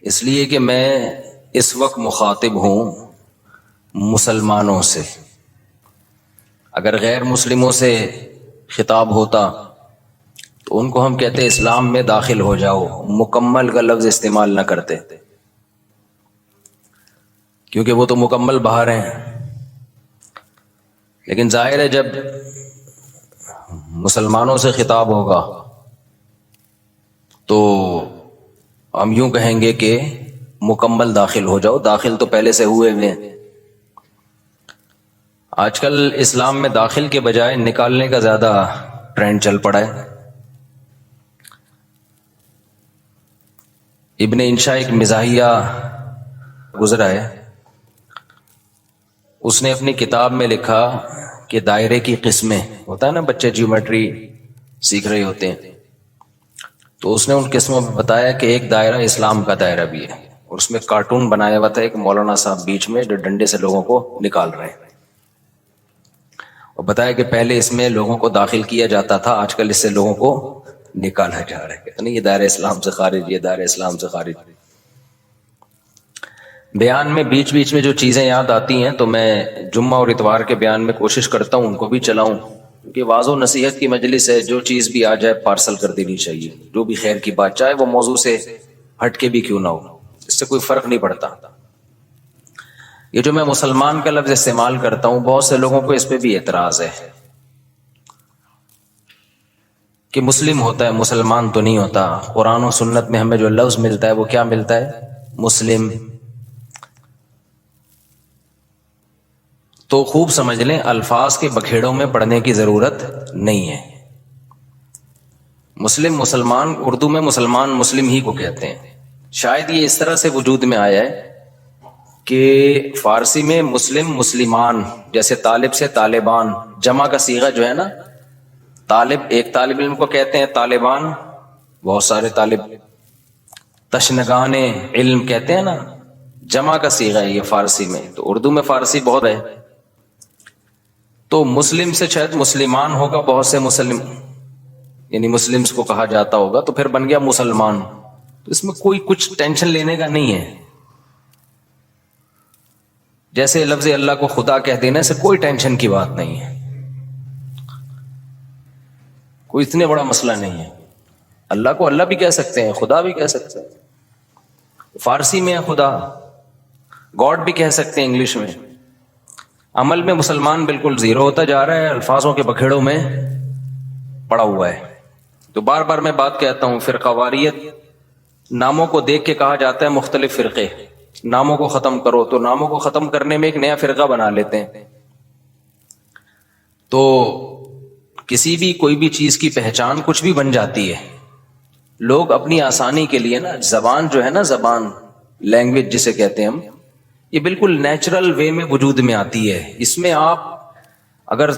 اس لیے کہ میں اس وقت مخاطب ہوں مسلمانوں سے. اگر غیر مسلموں سے خطاب ہوتا تو ان کو ہم کہتے اسلام میں داخل ہو جاؤ، مکمل کا لفظ استعمال نہ کرتے، کیونکہ وہ تو مکمل باہر ہیں. لیکن ظاہر ہے جب مسلمانوں سے خطاب ہوگا تو ہم یوں کہیں گے کہ مکمل داخل ہو جاؤ. داخل تو پہلے سے ہوئے ہوئے ہیں. آج کل اسلام میں داخل کے بجائے نکالنے کا زیادہ ٹرینڈ چل پڑا ہے. ابن انشا ایک مزاحیہ گزرا ہے، اس نے اپنی کتاب میں لکھا کہ دائرے کی قسمیں، ہوتا ہے نا بچے جیومیٹری سیکھ رہے ہوتے ہیں، تو اس نے ان قسموں میں بتایا کہ ایک دائرہ اسلام کا دائرہ بھی ہے، اور اس میں کارٹون بنایا ہوا تھا ایک مولانا صاحب بیچ میں جو ڈنڈے سے لوگوں کو نکال رہے ہیں، اور بتایا کہ پہلے اس میں لوگوں کو داخل کیا جاتا تھا، آج کل اس سے لوگوں کو نکالا جا رہا ہے. کہتے نہیں یہ دائرہ اسلام سے خارج، یہ دائرہ اسلام سے خارج. بیان میں بیچ بیچ میں جو چیزیں یاد آتی ہیں تو میں جمعہ اور اتوار کے بیان میں کوشش کرتا ہوں ان کو بھی چلاؤں، کیونکہ واعظ و نصیحت کی مجلس ہے، جو چیز بھی آ جائے پارسل کر دینی چاہیے. جو بھی خیر کی بات، چاہے وہ موضوع سے ہٹ کے بھی کیوں نہ ہو، اس سے کوئی فرق نہیں پڑتا. یہ جو میں مسلمان کا لفظ استعمال کرتا ہوں، بہت سے لوگوں کو اس پہ بھی اعتراض ہے کہ مسلم ہوتا ہے، مسلمان تو نہیں ہوتا. قرآن و سنت میں ہمیں جو لفظ ملتا ہے وہ کیا ملتا ہے؟ مسلم. تو خوب سمجھ لیں، الفاظ کے بکھیڑوں میں پڑھنے کی ضرورت نہیں ہے. مسلم مسلمان، اردو میں مسلمان مسلم ہی کو کہتے ہیں. شاید یہ اس طرح سے وجود میں آیا ہے کہ فارسی میں مسلم مسلمان، جیسے طالب سے طالبان، جمع کا صیغہ جو ہے نا، طالب ایک طالب علم کو کہتے ہیں، طالبان بہت سارے طالب، تشنگان علم کہتے ہیں نا، جمع کا صیغہ ہے یہ فارسی میں. تو اردو میں فارسی بہت ہے، تو مسلم سے شاید مسلمان ہوگا، بہت سے مسلم یعنی مسلمز کو کہا جاتا ہوگا، تو پھر بن گیا مسلمان. تو اس میں کوئی کچھ ٹینشن لینے کا نہیں ہے. جیسے لفظ اللہ کو خدا کہہ دینے سے کوئی ٹینشن کی بات نہیں ہے، کوئی اتنے بڑا مسئلہ نہیں ہے. اللہ کو اللہ بھی کہہ سکتے ہیں، خدا بھی کہہ سکتے ہیں. فارسی میں خدا، گاڈ بھی کہہ سکتے ہیں انگلش میں. عمل میں مسلمان بالکل زیرو ہوتا جا رہا ہے، الفاظوں کے بکھیڑوں میں پڑا ہوا ہے. تو بار بار میں بات کہتا ہوں، فرقہ واریت ناموں کو دیکھ کے کہا جاتا ہے مختلف فرقے، ناموں کو ختم کرو. تو ناموں کو ختم کرنے میں ایک نیا فرقہ بنا لیتے ہیں. تو کسی بھی کوئی بھی چیز کی پہچان کچھ بھی بن جاتی ہے. لوگ اپنی آسانی کے لیے نا، زبان جو ہے نا، زبان لینگویج جسے کہتے ہیں ہم، یہ بالکل نیچرل وے میں وجود میں آتی ہے. اس میں آپ اگر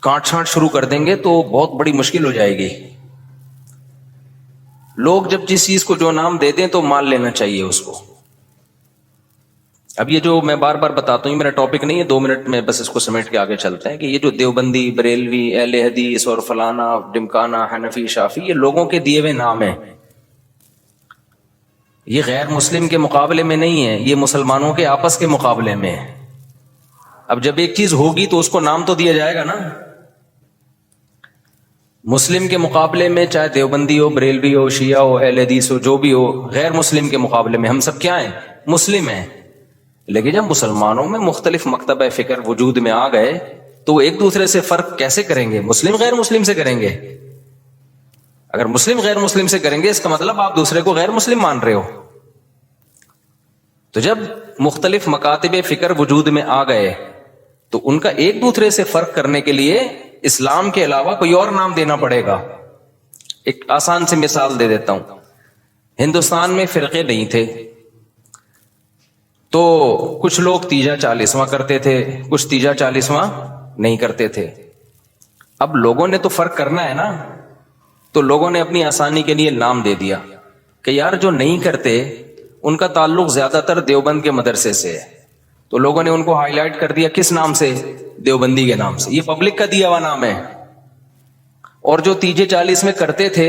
کاٹ چھانٹ شروع کر دیں گے تو بہت بڑی مشکل ہو جائے گی. لوگ جب جس چیز کو جو نام دے دیں تو مان لینا چاہیے اس کو. اب یہ جو میں بار بار بتاتا ہوں، میرا ٹاپک نہیں ہے، 2 منٹ میں بس اس کو سمیٹ کے آگے چلتے ہیں، کہ یہ جو دیوبندی، بریلوی، اہل حدیث اور فلانا ڈمکانا، حنفی، شافی، یہ لوگوں کے دیے ہوئے نام ہیں. یہ غیر مسلم کے مقابلے میں نہیں ہے، یہ مسلمانوں کے آپس کے مقابلے میں ہے. اب جب ایک چیز ہوگی تو اس کو نام تو دیا جائے گا نا. مسلم کے مقابلے میں چاہے دیوبندی ہو، بریلوی ہو، شیعہ ہو، اہل حدیث ہو، جو بھی ہو، غیر مسلم کے مقابلے میں ہم سب کیا ہیں؟ مسلم ہیں. لیکن جب مسلمانوں میں مختلف مکتبہ فکر وجود میں آ گئے تو ایک دوسرے سے فرق کیسے کریں گے؟ مسلم غیر مسلم سے کریں گے. اگر مسلم غیر مسلم سے کریں گے اس کا مطلب آپ دوسرے کو غیر مسلم مان رہے ہو. تو جب مختلف مکاتب فکر وجود میں آ گئے تو ان کا ایک دوسرے سے فرق کرنے کے لیے اسلام کے علاوہ کوئی اور نام دینا پڑے گا. ایک آسان سی مثال دے دیتا ہوں. ہندوستان میں فرقے نہیں تھے تو کچھ لوگ تیجا 40واں کرتے تھے، کچھ تیجا 40واں نہیں کرتے تھے. اب لوگوں نے تو فرق کرنا ہے نا، تو لوگوں نے اپنی آسانی کے لیے نام دے دیا کہ یار جو نہیں کرتے ان کا تعلق زیادہ تر دیوبند کے مدرسے سے ہے، تو لوگوں نے ان کو ہائی لائٹ کر دیا کس نام سے؟ دیوبندی کے نام سے. یہ پبلک کا دیا ہوا نام ہے. اور جو تیجے 40 میں کرتے تھے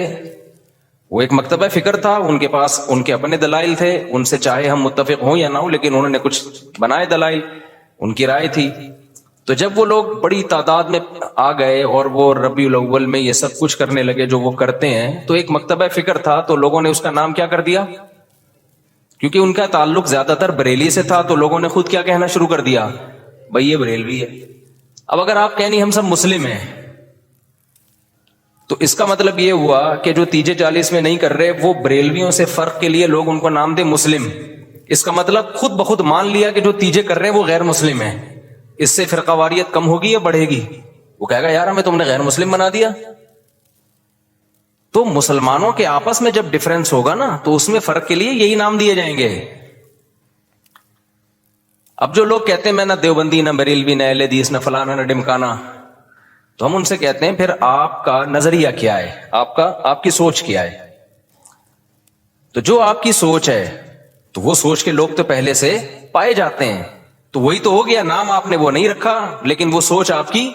وہ ایک مکتبہ فکر تھا، ان کے پاس ان کے اپنے دلائل تھے، ان سے چاہے ہم متفق ہوں یا نہ ہوں، لیکن انہوں نے کچھ بنائے دلائل، ان کی رائے تھی. تو جب وہ لوگ بڑی تعداد میں آ گئے اور وہ ربیع الاول میں یہ سب کچھ کرنے لگے جو وہ کرتے ہیں، تو ایک مکتبہ فکر تھا، تو لوگوں نے اس کا نام کیا کر دیا؟ کیونکہ ان کا تعلق زیادہ تر بریلی سے تھا، تو لوگوں نے خود کیا کہنا شروع کر دیا؟ بھئی یہ بریلوی ہے. اب اگر آپ کہیں نہیں ہم سب مسلم ہیں، تو اس کا مطلب یہ ہوا کہ جو 40 میں نہیں کر رہے وہ بریلویوں سے فرق کے لیے لوگ ان کو نام دے مسلم. اس کا مطلب خود بخود مان لیا کہ جو تیجے کر رہے ہیں وہ غیر مسلم ہیں. اس سے فرقہ واریت کم ہوگی یا بڑھے گی؟ وہ کہے گا یار ہمیں تم نے غیر مسلم بنا دیا. تو مسلمانوں کے آپس میں جب ڈفرنس ہوگا نا تو اس میں فرق کے لیے یہی نام دیے جائیں گے. اب جو لوگ کہتے ہیں میں نہ دیوبندی نہ بریلوی نہ اہل حدیث نہ فلانا نہ ڈمکانا، تو ہم ان سے کہتے ہیں پھر آپ کا نظریہ کیا ہے، آپ کی سوچ کیا ہے؟ تو جو آپ کی سوچ ہے تو وہ سوچ کے لوگ تو پہلے سے پائے جاتے ہیں، تو وہی تو ہو گیا. نام آپ نے وہ نہیں رکھا لیکن وہ سوچ آپ کی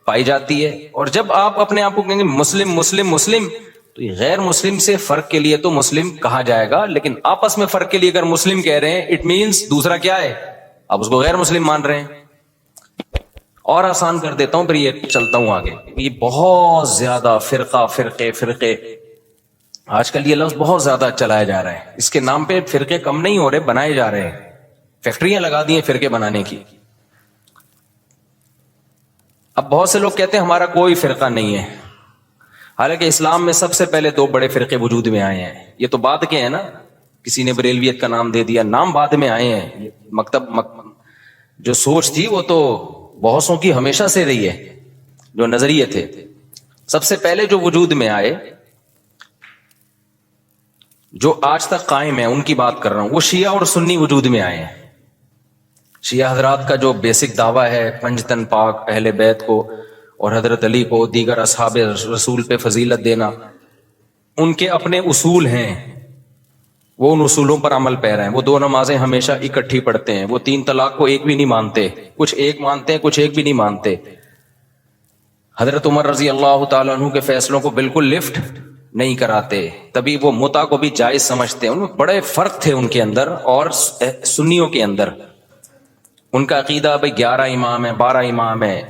پائی جاتی ہے. اور جب آپ اپنے آپ کو کہیں گے مسلم مسلم مسلم، تو یہ غیر مسلم سے فرق کے لیے تو مسلم کہا جائے گا، لیکن آپس میں فرق کے لیے اگر مسلم کہہ رہے ہیں اٹ مینس دوسرا کیا ہے، آپ اس کو غیر مسلم مان رہے ہیں. اور آسان کر دیتا ہوں پھر یہ چلتا ہوں آگے. یہ بہت زیادہ فرقے آج کل یہ لفظ بہت زیادہ چلایا جا رہا ہے. اس کے نام پہ فرقے کم نہیں ہو رہے، بنائے جا رہے ہیں. فیکٹریاں لگا دی ہیں فرقے بنانے کی. اب بہت سے لوگ کہتے ہیں ہمارا کوئی فرقہ نہیں ہے، حالانکہ اسلام میں سب سے پہلے 2 بڑے فرقے وجود میں آئے ہیں. یہ تو بعد کے ہیں نا، کسی نے بریلویت کا نام دے دیا، نام بعد میں آئے ہیں. جو سوچ تھی وہ تو بہتوں کی ہمیشہ سے رہی ہے. جو نظریے تھے سب سے پہلے جو وجود میں آئے، جو آج تک قائم ہے، ان کی بات کر رہا ہوں. وہ شیعہ اور سنی وجود میں آئے ہیں. شیعہ حضرات کا جو بیسک دعویٰ ہے پنجتن پاک، اہل بیت کو اور حضرت علی کو، دیگر اصحاب رسول پہ فضیلت دینا، ان کے اپنے اصول ہیں، وہ ان اصولوں پر عمل پیرا ہیں. وہ 2 نمازیں ہمیشہ اکٹھی پڑھتے ہیں. وہ 3 طلاق کو ایک بھی نہیں مانتے، کچھ ایک مانتے ہیں کچھ ایک بھی نہیں مانتے. حضرت عمر رضی اللہ تعالیٰ عنہ کے فیصلوں کو بالکل لفٹ نہیں کراتے، تبھی وہ متع کو بھی جائز سمجھتے ہیں. ان میں بڑے فرق تھے ان کے اندر اور سنیوں کے اندر. ان کا عقیدہ بھائی 11 امام ہے، 12 امام ہے.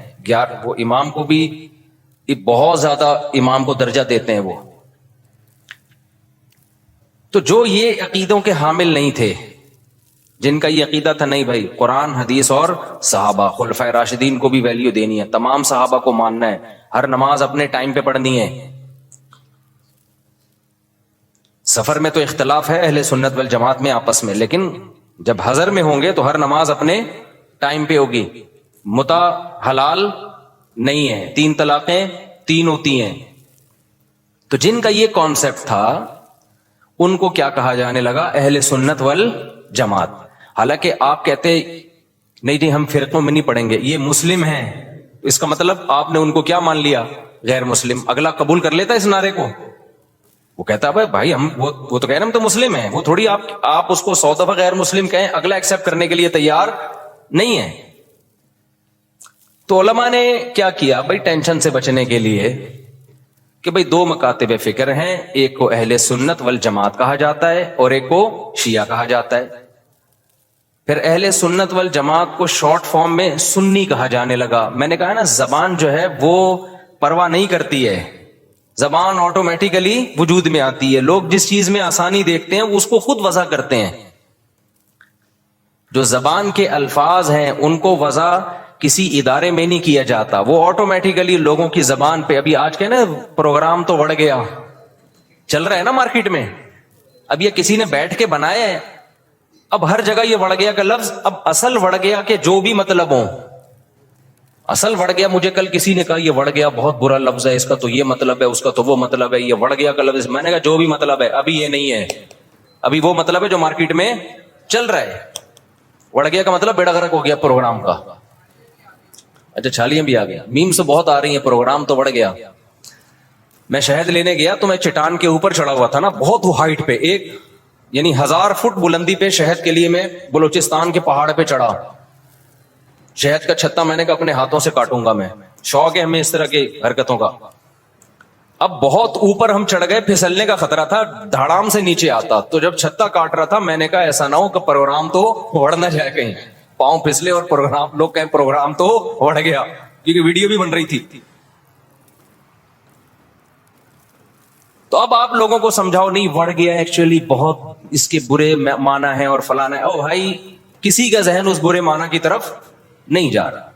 وہ امام کو بھی بہت زیادہ امام کو درجہ دیتے ہیں وہ. تو جو یہ عقیدوں کے حامل نہیں تھے، جن کا یہ عقیدہ تھا نہیں بھائی قرآن حدیث اور صحابہ خلفائے راشدین کو بھی ویلیو دینی ہے، تمام صحابہ کو ماننا ہے، ہر نماز اپنے ٹائم پہ پڑھنی ہے. سفر میں تو اختلاف ہے اہل سنت والجماعت میں آپس میں، لیکن جب حضر میں ہوں گے تو ہر نماز اپنے ٹائم پہ ہوگی. متع حلال نہیں ہے، 3 طلاقیں 3 ہوتی ہیں. تو جن کا یہ کانسیپٹ تھا ان کو کیا کہا جانے لگا؟ اہل سنت والجماعت. حالانکہ آپ کہتے نہیں جی ہم فرقوں میں نہیں پڑھیں گے، یہ مسلم ہیں، اس کا مطلب آپ نے ان کو کیا مان لیا؟ غیر مسلم. اگلا قبول کر لیتا اس نعرے کو؟ وہ کہتا ہے بھائی ہم وہ تو کہہ رہے ہم تو مسلم ہیں. وہ تھوڑی آپ اس کو 100 دفعہ غیر مسلم کہیں، اگلا ایکسپٹ کرنے کے لیے تیار نہیں ہے. تو علماء نے کیا کیا بھائی ٹینشن سے بچنے کے لیے کہ بھائی 2 مکاتب فکر ہیں، ایک کو اہل سنت والجماعت کہا جاتا ہے اور ایک کو شیعہ کہا جاتا ہے. پھر اہل سنت والجماعت کو شارٹ فارم میں سنی کہا جانے لگا. میں نے کہا نا زبان جو ہے وہ پرواہ نہیں کرتی ہے، زبان آٹومیٹیکلی وجود میں آتی ہے. لوگ جس چیز میں آسانی دیکھتے ہیں اس کو خود وضع کرتے ہیں. جو زبان کے الفاظ ہیں ان کو وضع کسی ادارے میں نہیں کیا جاتا، وہ آٹومیٹیکلی لوگوں کی زبان پہ. ابھی آج کے نا پروگرام تو بڑھ گیا چل رہا ہے نا مارکیٹ میں، اب یہ کسی نے بیٹھ کے بنایا ہے، اب ہر جگہ یہ وڑ گیا کا لفظ. اب اصل وڑ گیا کہ جو بھی مطلب ہو، اصل وڑ گیا. مجھے کل کسی نے کہا یہ وڑ گیا بہت برا لفظ ہے، اس کا تو یہ مطلب ہے، اس کا تو وہ مطلب ہے، یہ وڑ گیا کا لفظ. میں نے کہا جو بھی مطلب ہے ابھی یہ نہیں ہے، ابھی وہ مطلب ہے جو مارکیٹ میں چل رہا ہے. وڑ گیا کا مطلب بیڑا غرق ہو گیا پروگرام کا. اچھا چھالیاں بھی آ گیا، میم سے بہت آ رہی ہیں، پروگرام تو بڑھ گیا. میں شہد لینے گیا تو میں چٹان کے اوپر چڑھا ہوا تھا نا، بہت ہائٹ پہ، ایک یعنی 1000 فٹ بلندی پہ شہد کے لیے میں بلوچستان کے پہاڑ پہ چڑھا. شہد کا چھتا میں نے کہا اپنے ہاتھوں سے کاٹوں گا میں. شوق ہے ہمیں اس طرح کی حرکتوں کا. اب بہت اوپر ہم چڑھ گئے, پھسلنے کا خطرہ تھا, دھڑام سے نیچے آتا. تو جب چھتا کاٹ رہا تھا میں نے کہا ایسا نہ ہو کہ پروگرام تو اڑ نہ جائے کہیں, پاؤں پھسلے اور پروگرام لوگ کہیں پروگرام تو اڑ گیا, کیونکہ ویڈیو بھی بن رہی تھی. تو اب آپ لوگوں کو سمجھاؤ نہیں بڑھ گیا, ایکچولی بہت اس کے برے معنی ہیں اور فلانا ہے. او بھائی کسی کا ذہن اس برے معنی کی طرف نہیں جا رہا.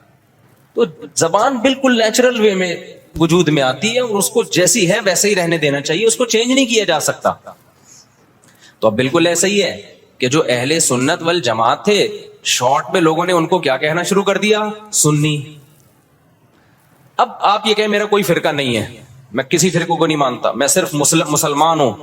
تو زبان بالکل نیچرل وے میں وجود میں آتی ہے اور اس کو جیسی ہے ویسے ہی رہنے دینا چاہیے, اس کو چینج نہیں کیا جا سکتا. تو اب بالکل ایسا ہی ہے کہ جو اہل سنت والجماعت تھے, شارٹ میں لوگوں نے ان کو کیا کہنا شروع کر دیا, سنی. اب آپ یہ کہیں میرا کوئی فرقہ نہیں ہے, میں کسی فرقے کو نہیں مانتا, میں صرف مسلمان ہوں,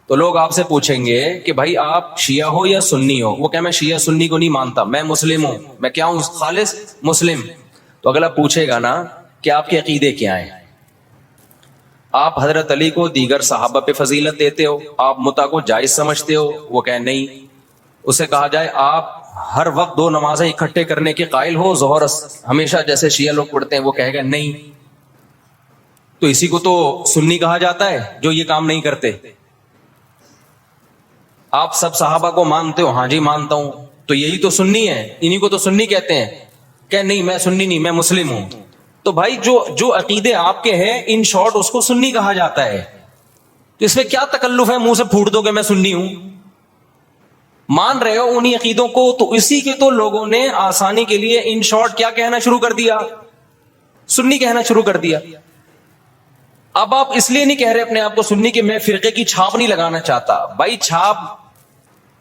تو لوگ آپ سے پوچھیں گے کہ بھائی آپ شیعہ ہو یا سنی ہو؟ وہ کہ میں شیعہ سنی کو نہیں مانتا, میں مسلم ہوں. میں کیا ہوں؟ خالص مسلم. تو اگلا پوچھے گا نا کہ آپ کے عقیدے کیا ہیں؟ آپ حضرت علی کو دیگر صحابہ پہ فضیلت دیتے ہو, آپ متع کو جائز سمجھتے ہو؟ وہ کہ نہیں. اسے کہا جائے آپ ہر وقت 2 نمازیں اکٹھے کرنے کے قائل ہو, ظہر ہمیشہ جیسے شیعہ لوگ پڑھتے ہیں؟ وہ کہے گا نہیں. تو اسی کو تو سنی کہا جاتا ہے جو یہ کام نہیں کرتے. آپ سب صحابہ کو مانتے ہو؟ ہاں جی مانتا ہوں. تو یہی تو سنی ہے, انہی کو تو سنی کہتے ہیں. کہ نہیں میں سنی نہیں, میں مسلم ہوں. تو بھائی جو عقیدے آپ کے ہیں ان شارٹ اس کو سنی کہا جاتا ہے. تو اس میں کیا تکلف ہے منہ سے پھوٹ دو کہ میں سنی ہوں؟ مان رہے ہو انہی عقیدوں کو, تو اسی کے تو لوگوں نے آسانی کے لیے ان شارٹ کیا کہنا شروع کر دیا, سنی کہنا شروع کر دیا. اب آپ اس لیے نہیں کہہ رہے اپنے آپ کو سنی کہ میں فرقے کی چھاپ نہیں لگانا چاہتا. بھائی چھاپ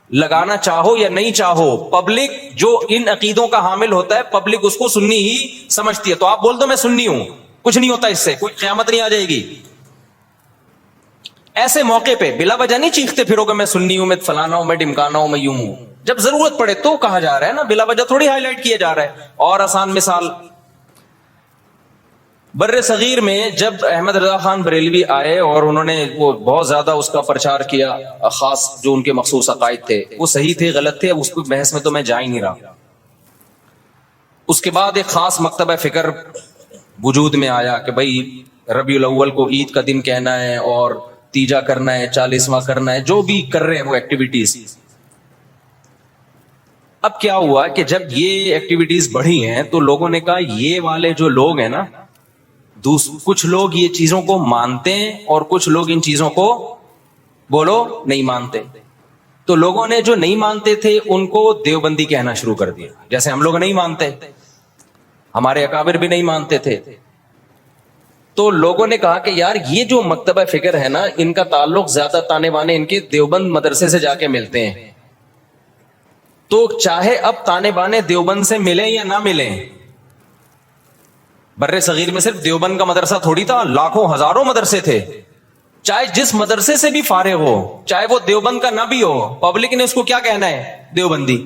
لگانا چاہو یا نہیں چاہو, پبلک جو ان عقیدوں کا حامل ہوتا ہے پبلک اس کو سنی ہی سمجھتی ہے. تو آپ بول دو میں سنی ہوں, کچھ نہیں ہوتا, اس سے کوئی قیامت نہیں آ جائے گی. ایسے موقع پہ بلا وجہ نہیں چیختے پھرو کہ میں سنی ہوں, میں فلانا ہوں, میں ڈمکانا ہوں, میں یوں ہوں. جب ضرورت پڑے تو کہا جا رہا ہے نا, بلا وجہ تھوڑی ہائی لائٹ کیا جا رہا ہے. اور آسان مثال, بر صغیر میں جب احمد رضا خان بریلوی آئے اور انہوں نے وہ بہت زیادہ اس کا پرچار کیا, خاص جو ان کے مخصوص عقائد تھے وہ صحیح تھے غلط تھے, اب اس کو بحث میں تو میں جا ہی نہیں رہا. اس کے بعد ایک خاص مکتبہ فکر وجود میں آیا کہ بھائی ربیع الاول کو عید کا دن کہنا ہے اور تیجا کرنا ہے, 40واں کرنا ہے, جو بھی کر رہے ہیں وہ ایکٹیویٹیز. اب کیا ہوا کہ جب یہ ایکٹیویٹیز بڑھی ہیں تو لوگوں نے کہا یہ والے جو لوگ ہیں نا, کچھ لوگ یہ چیزوں کو مانتے ہیں اور کچھ لوگ ان چیزوں کو بولو نہیں مانتے. تو لوگوں نے جو نہیں مانتے تھے ان کو دیوبندی کہنا شروع کر دیا, جیسے ہم لوگ نہیں مانتے, ہمارے اکابر بھی نہیں مانتے تھے. تو لوگوں نے کہا کہ یار یہ جو مکتبہ فکر ہے نا, ان کا تعلق زیادہ تانے بانے ان کے دیوبند مدرسے سے جا کے ملتے ہیں. تو چاہے اب تانے بانے دیوبند سے ملیں یا نہ ملیں, بر صغیر میں صرف دیوبند کا مدرسہ تھوڑی تھا, لاکھوں ہزاروں مدرسے تھے. چاہے جس مدرسے سے بھی فارغ ہو, چاہے وہ دیوبند کا نہ بھی ہو, پبلک نے اس کو کیا کہنا ہے, دیوبندی.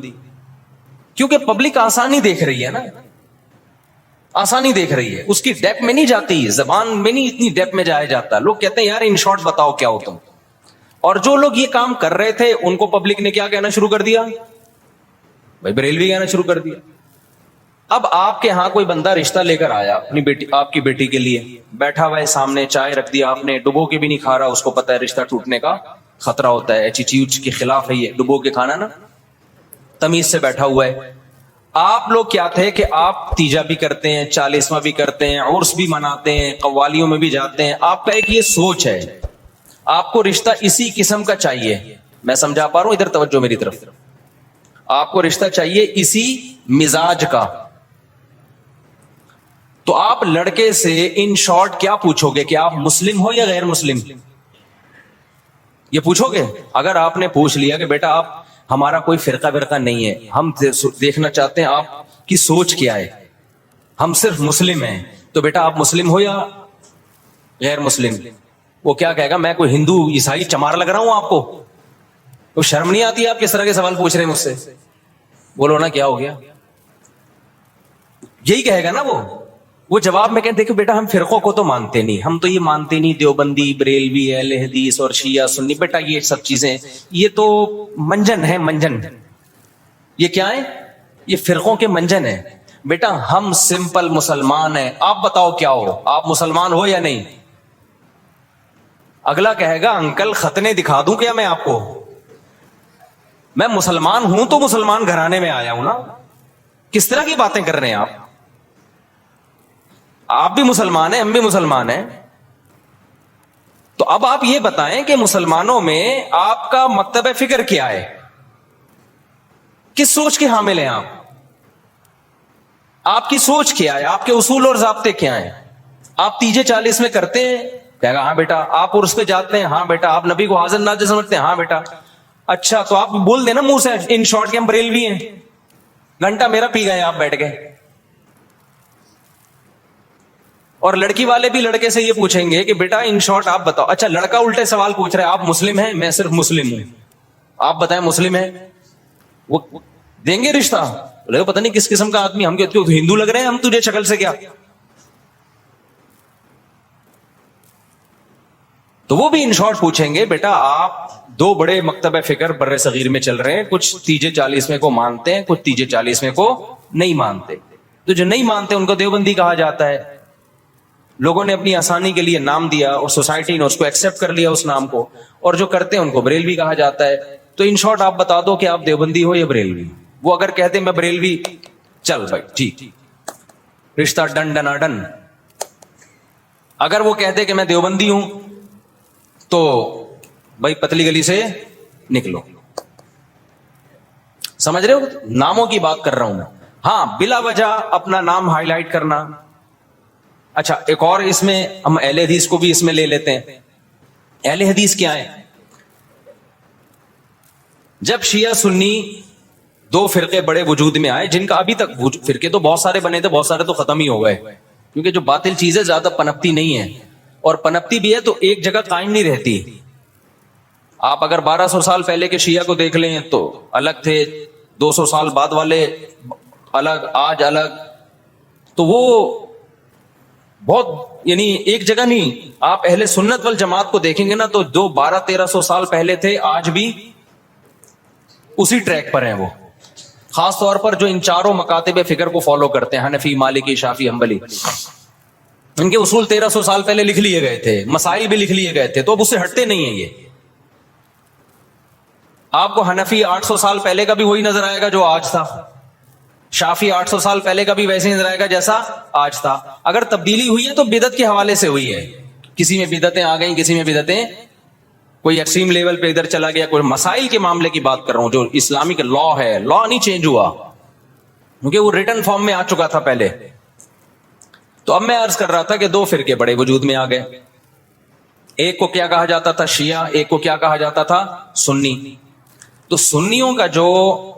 کیونکہ پبلک آسانی دیکھ رہی ہے نا, آسانی دیکھ رہی ہے, اس کی ڈیپ میں نہیں جاتی, زبان میں نہیں اتنی ڈیپ میں جایا جاتا. لوگ کہتے ہیں یار ان شارٹ بتاؤ کیا ہو تم. اور جو لوگ یہ کام کر رہے تھے ان کو پبلک نے کیا کہنا شروع کر دیا, بھائی بریلوی کہنا شروع کر دیا. اب آپ کے ہاں کوئی بندہ رشتہ لے کر آیا اپنی بیٹی, آپ کی بیٹی کے لیے, بیٹھا ہوا ہے سامنے, چائے رکھ دیا آپ نے, ڈبو کے بھی نہیں کھا رہا, اس کو پتا ہے رشتہ ٹوٹنے کا خطرہ ہوتا ہے, ایٹیٹیوڈ کے خلاف ہے یہ ڈبو کے کھانا نا, تمیز سے بیٹھا ہوا ہے. آپ لوگ کیا تھے کہ آپ تیجا بھی کرتے ہیں, 40واں بھی کرتے ہیں, عرس بھی مناتے ہیں, قوالیوں میں بھی جاتے ہیں. آپ کا ایک یہ سوچ ہے, آپ کو رشتہ اسی قسم کا چاہیے. میں سمجھا پا رہا ہوں, ادھر توجہ میری طرف. آپ کو رشتہ چاہیے اسی مزاج کا. تو آپ لڑکے سے ان شارٹ کیا پوچھو گے کہ آپ مسلم ہو یا غیر مسلم, یہ پوچھو گے؟ اگر آپ نے پوچھ لیا کہ بیٹا آپ ہمارا کوئی فرقہ ورقہ نہیں ہے, ہم دیکھنا چاہتے ہیں آپ کی سوچ کیا ہے, ہم صرف مسلم ہیں, تو بیٹا آپ مسلم ہو یا غیر مسلم. وہ کیا کہے گا, میں کوئی ہندو عیسائی چمار لگ رہا ہوں آپ کو؟ وہ شرم نہیں آتی آپ کس طرح کے سوال پوچھ رہے ہیں مجھ سے؟ بولو نا کیا ہو گیا, یہی کہے گا نا وہ جواب میں کہتے دیکھو بیٹا ہم فرقوں کو تو مانتے نہیں, ہم تو یہ مانتے نہیں دیوبندی, بریلوی, اہل حدیث اور شیعہ سنی. بیٹا یہ سب چیزیں یہ تو منجن ہے, منجن. یہ کیا ہے؟ یہ فرقوں کے منجن ہے. بیٹا ہم سمپل مسلمان ہیں, آپ بتاؤ کیا ہو, آپ مسلمان ہو یا نہیں؟ اگلا کہے گا انکل ختنے دکھا دوں کیا میں آپ کو؟ میں مسلمان ہوں تو مسلمان گھرانے میں آیا ہوں نا. کس طرح کی باتیں کر رہے ہیں آپ؟ آپ بھی مسلمان ہیں، ہم بھی مسلمان ہیں. تو اب آپ یہ بتائیں کہ مسلمانوں میں آپ کا مکتب فکر کیا ہے؟ کس سوچ کے حامل ہیں آپ؟ آپ کی سوچ کیا ہے؟ آپ کے اصول اور ضابطے کیا ہیں؟ آپ تیجے 40 میں کرتے ہیں؟ کہے گا ہاں بیٹا. آپ عرس پہ جاتے ہیں؟ ہاں بیٹا. آپ نبی کو حاضر ناظر سمجھتے ہیں؟ ہاں بیٹا. اچھا تو آپ بول دینا منہ سے ان شارٹ کے ہم بریلوی ہیں. گھنٹہ میرا پی گئے آپ بیٹھ گئے. اور لڑکی والے بھی لڑکے سے یہ پوچھیں گے کہ بیٹا ان شارٹ آپ بتاؤ. اچھا لڑکا الٹے سوال پوچھ رہا ہے آپ مسلم ہیں؟ میں صرف مسلم ہوں. آپ بتائیں مسلم ہیں؟ وہ دیں گے رشتہ؟ پتہ نہیں کس قسم کا آدمی. ہم کہتے ہو ہندو لگ رہے ہیں ہم تجھے شکل سے کیا؟ تو وہ بھی ان شارٹ پوچھیں گے بیٹا آپ دو بڑے مکتب فکر بر صغیر میں چل رہے ہیں، کچھ تیجے 40 کو مانتے ہیں، کچھ تیجے 40 کو نہیں مانتے. تو جو نہیں مانتے ان کو دیوبندی کہا جاتا ہے. لوگوں نے اپنی آسانی کے لیے نام دیا اور سوسائٹی نے اس کو ایکسپٹ کر لیا اس نام کو، اور جو کرتے ہیں ان کو بریلوی کہا جاتا ہے. تو ان شارٹ آپ بتا دو کہ آپ دیوبندی ہو یا بریلوی. وہ اگر کہتے ہیں میں بریلوی، چل بھائی ٹھیک، رشتہ ڈن ڈنا ڈن. اگر وہ کہتے کہ میں دیوبندی ہوں تو بھائی پتلی گلی سے نکلو. سمجھ رہے ہو؟ ناموں کی بات کر رہا ہوں میں. ہاں بلا وجہ اپنا نام ہائی لائٹ کرنا. اچھا ایک اور اس میں ہم اہل حدیث کو بھی اس میں لے لیتے ہیں. اہل حدیث کیا ہے؟ جب شیعہ سنی دو فرقے بڑے وجود میں آئے، جن کا ابھی تک فرقے تو بہت سارے بنے تھے، بہت سارے تو ختم ہی ہو گئے، کیونکہ جو باطل چیزیں زیادہ پنپتی نہیں ہے، اور پنپتی بھی ہے تو ایک جگہ قائم نہیں رہتی. آپ اگر 1200 سال پہلے کے شیعہ کو دیکھ لیں تو الگ تھے، 200 سال بعد والے الگ، آج الگ. تو وہ بہت یعنی ایک جگہ نہیں. آپ اہل سنت والجماعت کو دیکھیں گے نا تو جو 1200-1300 سال پہلے تھے آج بھی اسی ٹریک پر ہیں. وہ خاص طور پر جو ان چاروں مکاتب فکر کو فالو کرتے ہیں، حنفی، مالکی، شافعی، حنبلی، ان کے اصول 1300 سال پہلے لکھ لیے گئے تھے، مسائل بھی لکھ لیے گئے تھے، تو اب اس سے ہٹتے نہیں ہیں. یہ آپ کو حنفی 800 سال پہلے کا بھی وہی نظر آئے گا جو آج تھا، شافعی 800 سال پہلے کا بھی ویسے ہی نظر آئے گا جیسا آج تھا. اگر تبدیلی ہوئی ہے تو بدعت کے حوالے سے ہوئی ہے. کسی میں بدعتیں آ گئیں، کسی میں بدعتیں، کوئی ایکسٹریم لیول پہ ادھر چلا گیا. کوئی مسائل کے معاملے کی بات کر رہا ہوں جو اسلامک لا ہے، لا نہیں چینج ہوا کیونکہ وہ ریٹن فارم میں آ چکا تھا پہلے. تو اب میں عرض کر رہا تھا کہ دو فرقے بڑے وجود میں آ گئے. ایک کو کیا کہا جاتا تھا؟ شیعہ. ایک کو کیا کہا جاتا تھا؟ سنی. تو سنیوں کا جو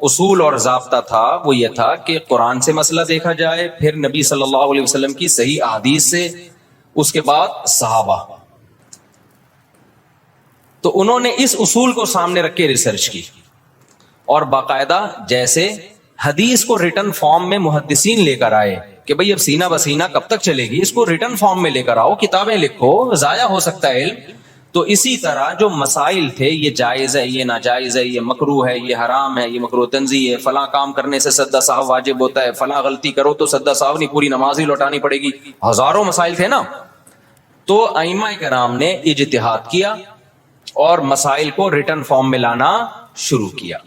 اصول اور ضابطہ تھا وہ یہ تھا کہ قرآن سے مسئلہ دیکھا جائے، پھر نبی صلی اللہ علیہ وسلم کی صحیح احادیث سے، اس کے بعد صحابہ. تو انہوں نے اس اصول کو سامنے رکھ کے ریسرچ کی، اور باقاعدہ جیسے حدیث کو ریٹن فارم میں محدثین لے کر آئے کہ بھئی اب سینہ بسینہ کب تک چلے گی، اس کو ریٹن فارم میں لے کر آؤ، کتابیں لکھو، ضائع ہو سکتا ہے علم. تو اسی طرح جو مسائل تھے، یہ جائز ہے، یہ ناجائز ہے، یہ مکروہ ہے، یہ حرام ہے، یہ مکروہ تنزیہ ہے، فلاں کام کرنے سے سجدہ سہو واجب ہوتا ہے، فلاں غلطی کرو تو سجدہ سہو نہیں، پوری نماز ہی لوٹانی پڑے گی. ہزاروں مسائل تھے نا. تو ائمہ کرام نے اجتہاد کیا اور مسائل کو ریٹن فارم میں لانا شروع کیا.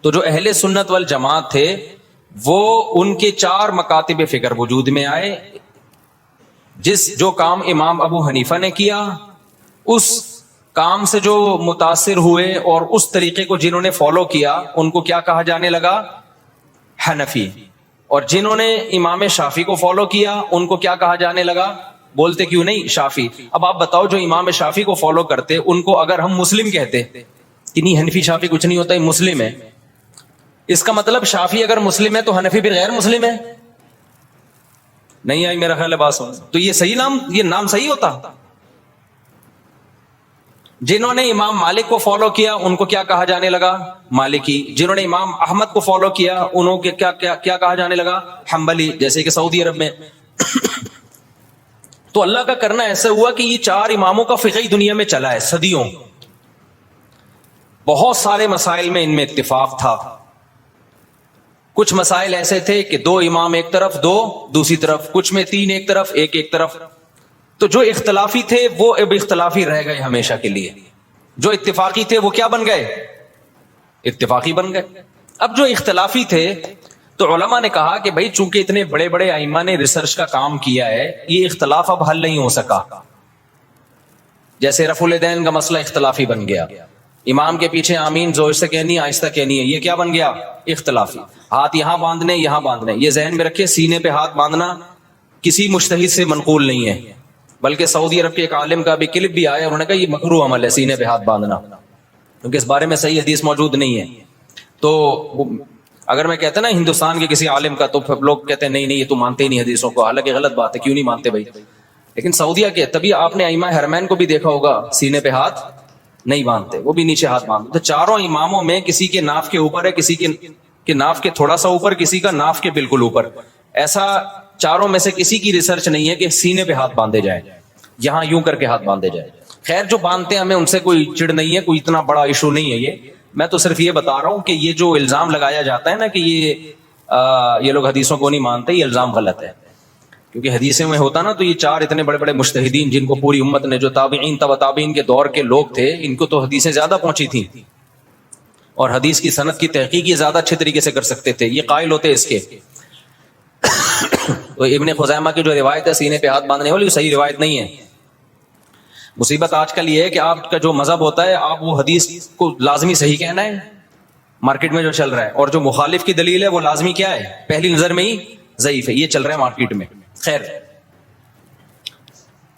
تو جو اہل سنت والجماعت تھے وہ ان کے 4 مکاتب فکر وجود میں آئے. جو کام امام ابو حنیفہ نے کیا، اس کام سے جو متاثر ہوئے اور اس طریقے کو جنہوں نے فالو کیا ان کو کیا کہا جانے لگا؟ حنفی. اور جنہوں نے امام شافعی کو فالو کیا ان کو کیا کہا جانے لگا؟ بولتے کیوں نہیں؟ شافعی. اب آپ بتاؤ جو امام شافعی کو فالو کرتے ان کو اگر ہم مسلم کہتے کہ نہیں حنفی شافعی کچھ نہیں ہوتا، یہ مسلم ہے، اس کا مطلب شافعی اگر مسلم ہے تو حنفی بھی غیر مسلم ہے؟ نہیں آئی میرا خیال ہے بات سمجھ. تو یہ نام صحیح ہوتا؟ جنہوں نے امام مالک کو فالو کیا ان کو کیا کہا جانے لگا؟ مالکی. جنہوں نے امام احمد کو فالو کیا انہوں کو کیا کہا جانے لگا؟ حنبلی، جیسے کہ سعودی عرب میں. تو اللہ کا کرنا ایسا ہوا کہ یہ 4 اماموں کا فقہی دنیا میں چلا ہے صدیوں. بہت سارے مسائل میں ان میں اتفاق تھا. کچھ مسائل ایسے تھے کہ 2 امام ایک طرف، 2 دوسری طرف، کچھ میں 3 ایک طرف، ایک طرف. تو جو اختلافی تھے وہ اب اختلافی رہ گئے ہمیشہ کے لیے، جو اتفاقی تھے وہ کیا بن گئے؟ اتفاقی بن گئے۔ اب جو اختلافی تھے تو علماء نے کہا کہ بھائی چونکہ اتنے بڑے بڑے ائمہ نے ریسرچ کا کام کیا ہے، یہ اختلاف اب حل نہیں ہو سکا۔ جیسے رفع الیدین کا مسئلہ اختلافی بن گیا، امام کے پیچھے آمین زور سے کہنی ہے آہستہ کہنی ہے، یہ کیا بن گیا؟ اختلافی۔ ہاتھ یہاں باندھنے یہاں باندھنے، یہ ذہن میں رکھے سینے پہ ہاتھ باندھنا کسی مجتہد سے منقول نہیں ہے، بلکہ سعودی عرب کے ایک عالم کا بھی کلپ بھی آیا، انہوں نے کہا یہ مکروہ عمل ہے سینے پہ ہاتھ باندھنا، کیونکہ اس بارے میں صحیح حدیث موجود نہیں ہے۔ تو اگر میں کہتا نا ہندوستان کے کسی عالم کا، تو لوگ کہتے ہیں نہیں نہیں یہ تو مانتے ہی نہیں حدیثوں کو، حالانکہ غلط بات ہے، کیوں نہیں مانتے بھائی؟ لیکن سعودیہ کے تبھی آپ نے ائمہ حرمین کو بھی دیکھا ہوگا سینے پہ ہاتھ نہیں باندھتے، وہ بھی نیچے ہاتھ باندھتے۔ تو چاروں اماموں میں کسی کے ناف کے اوپر ہے، کسی کے ناف کے تھوڑا سا اوپر، کسی کا ناف کے بالکل اوپر، ایسا چاروں میں سے کسی کی ریسرچ نہیں ہے کہ سینے پہ ہاتھ باندھے جائیں، یہاں یوں کر کے ہاتھ باندھے جائیں۔ خیر جو باندھتے ہیں ہمیں ان سے کوئی چڑ نہیں ہے، کوئی اتنا بڑا ایشو نہیں ہے، میں تو صرف یہ بتا رہا ہوں کہ یہ جو الزام لگایا جاتا ہے نا کہ یہ لوگ حدیثوں کو نہیں مانتے، یہ الزام غلط ہے، کیونکہ حدیثوں میں ہوتا نا تو یہ چار اتنے بڑے بڑے مجتہدین جن کو پوری امت نے، جو تابعین تبع تابعین کے دور کے لوگ تھے، ان کو تو حدیثیں زیادہ پہنچی تھیں اور حدیث کی سند کی تحقیق یہ زیادہ اچھے طریقے سے کر سکتے تھے، یہ قائل ہوتے اس کے۔ تو ابن خزیمہ کی جو روایت ہے سینے پہ ہاتھ باندھنے والی، وہ صحیح روایت نہیں ہے۔ مصیبت آج کل یہ ہے کہ آپ کا جو مذہب ہوتا ہے، آپ وہ حدیث کو لازمی صحیح کہنا ہے، مارکیٹ میں جو چل رہا ہے، اور جو مخالف کی دلیل ہے وہ لازمی کیا ہے؟ پہلی نظر میں ہی ضعیف ہے، یہ چل رہا ہے مارکیٹ میں۔ خیر،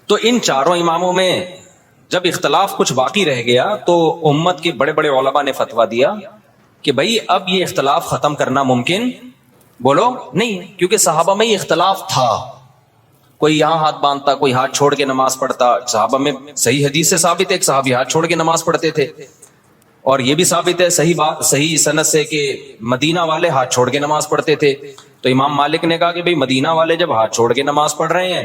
تو ان چاروں اماموں میں جب اختلاف کچھ باقی رہ گیا تو امت کے بڑے بڑے علماء نے فتویٰ دیا کہ بھائی اب یہ اختلاف ختم کرنا ممکن بولو نہیں، کیونکہ صحابہ میں یہ اختلاف تھا، کوئی یہاں ہاتھ باندھتا، کوئی ہاتھ چھوڑ کے نماز پڑھتا۔ صحابہ میں صحیح حدیث سے ثابت ہے ایک صحابی ہاتھ چھوڑ کے نماز پڑھتے تھے، اور یہ بھی ثابت ہے صحیح بات صحیح سند سے کہ مدینہ والے ہاتھ چھوڑ کے نماز پڑھتے تھے۔ تو امام مالک نے کہا کہ بھئی مدینہ والے جب ہاتھ چھوڑ کے نماز پڑھ رہے ہیں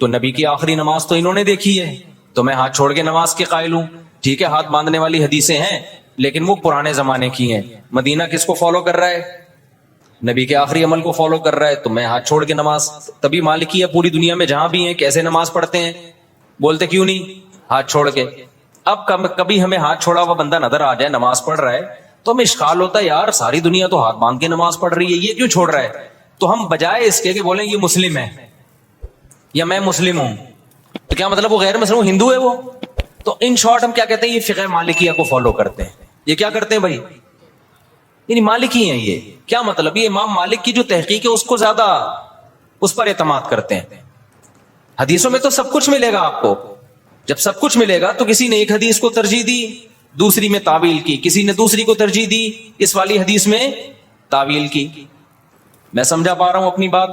تو نبی کی آخری نماز تو انہوں نے دیکھی ہے، تو میں ہاتھ چھوڑ کے نماز کے قائل ہوں۔ ٹھیک ہے ہاتھ باندھنے والی حدیثیں ہیں لیکن وہ پرانے زمانے کی ہیں، مدینہ کس کو فالو کر رہا ہے؟ نبی کے آخری عمل کو فالو کر رہا ہے، تو میں ہاتھ چھوڑ کے نماز۔ تبھی مالکیہ پوری دنیا میں جہاں بھی ہیں کیسے نماز پڑھتے ہیں؟ بولتے کیوں نہیں؟ ہاتھ چھوڑ کے۔ اب کبھی ہمیں ہاتھ چھوڑا ہوا بندہ نظر آ جائے نماز پڑھ رہا ہے تو ہمیں اشکال ہوتا ہے یار ساری دنیا تو ہاتھ باندھ کے نماز پڑھ رہی ہے، یہ کیوں چھوڑ رہا ہے؟ تو ہم بجائے اس کے کہ بولیں یہ مسلم ہے یا میں مسلم ہوں، تو کیا مطلب وہ غیر مسلم ہندو ہے وہ؟ تو ان شارٹ ہم کیا کہتے ہیں؟ یہ فقہ مالکیہ کو فالو کرتے ہیں۔ یہ کیا کرتے ہیں بھائی؟ یعنی مالکی ہیں۔ یہ کیا مطلب؟ یہ امام مالک کی جو تحقیق ہے اس کو زیادہ اس پر اعتماد کرتے ہیں۔ حدیثوں میں تو سب کچھ ملے گا آپ کو، جب سب کچھ ملے گا تو کسی نے ایک حدیث کو ترجیح دی، دوسری میں تعویل کی، کسی نے دوسری کو ترجیح دی، اس والی حدیث میں تعویل کی۔ میں سمجھا پا رہا ہوں اپنی بات؟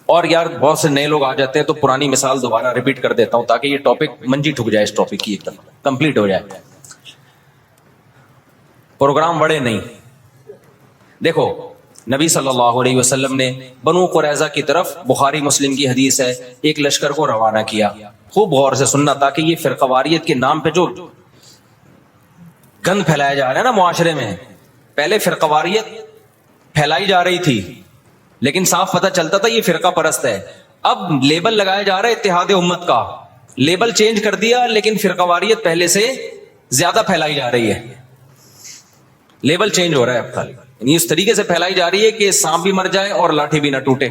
اور یار بہت سے نئے لوگ آ جاتے ہیں تو پرانی مثال دوبارہ ریپیٹ کر دیتا ہوں تاکہ یہ ٹاپک منجی ٹھک جائے، اس ٹاپک کی ایک دفعہ کمپلیٹ ہو جائے، پروگرام بڑے نہیں۔ دیکھو نبی صلی اللہ علیہ وسلم نے بنو قریظہ کی طرف، بخاری مسلم کی حدیث ہے، ایک لشکر کو روانہ کیا۔ خوب غور سے سننا تاکہ یہ فرقہ واریت کے نام پہ جو گند پھیلایا جا رہا ہے نا معاشرے میں، پہلے فرقہ واریت پھیلائی جا رہی تھی لیکن صاف پتہ چلتا تھا یہ فرقہ پرست ہے، اب لیبل لگایا جا رہا ہے اتحاد امت کا، لیبل چینج کر دیا لیکن فرقہ واریت پہلے سے زیادہ پھیلائی جا رہی ہے، لیبل چینج ہو رہا ہے اب خالی، یعنی اس طریقے سے پھیلائی جا رہی ہے کہ سانپ بھی مر جائے اور لاٹھی بھی نہ ٹوٹے۔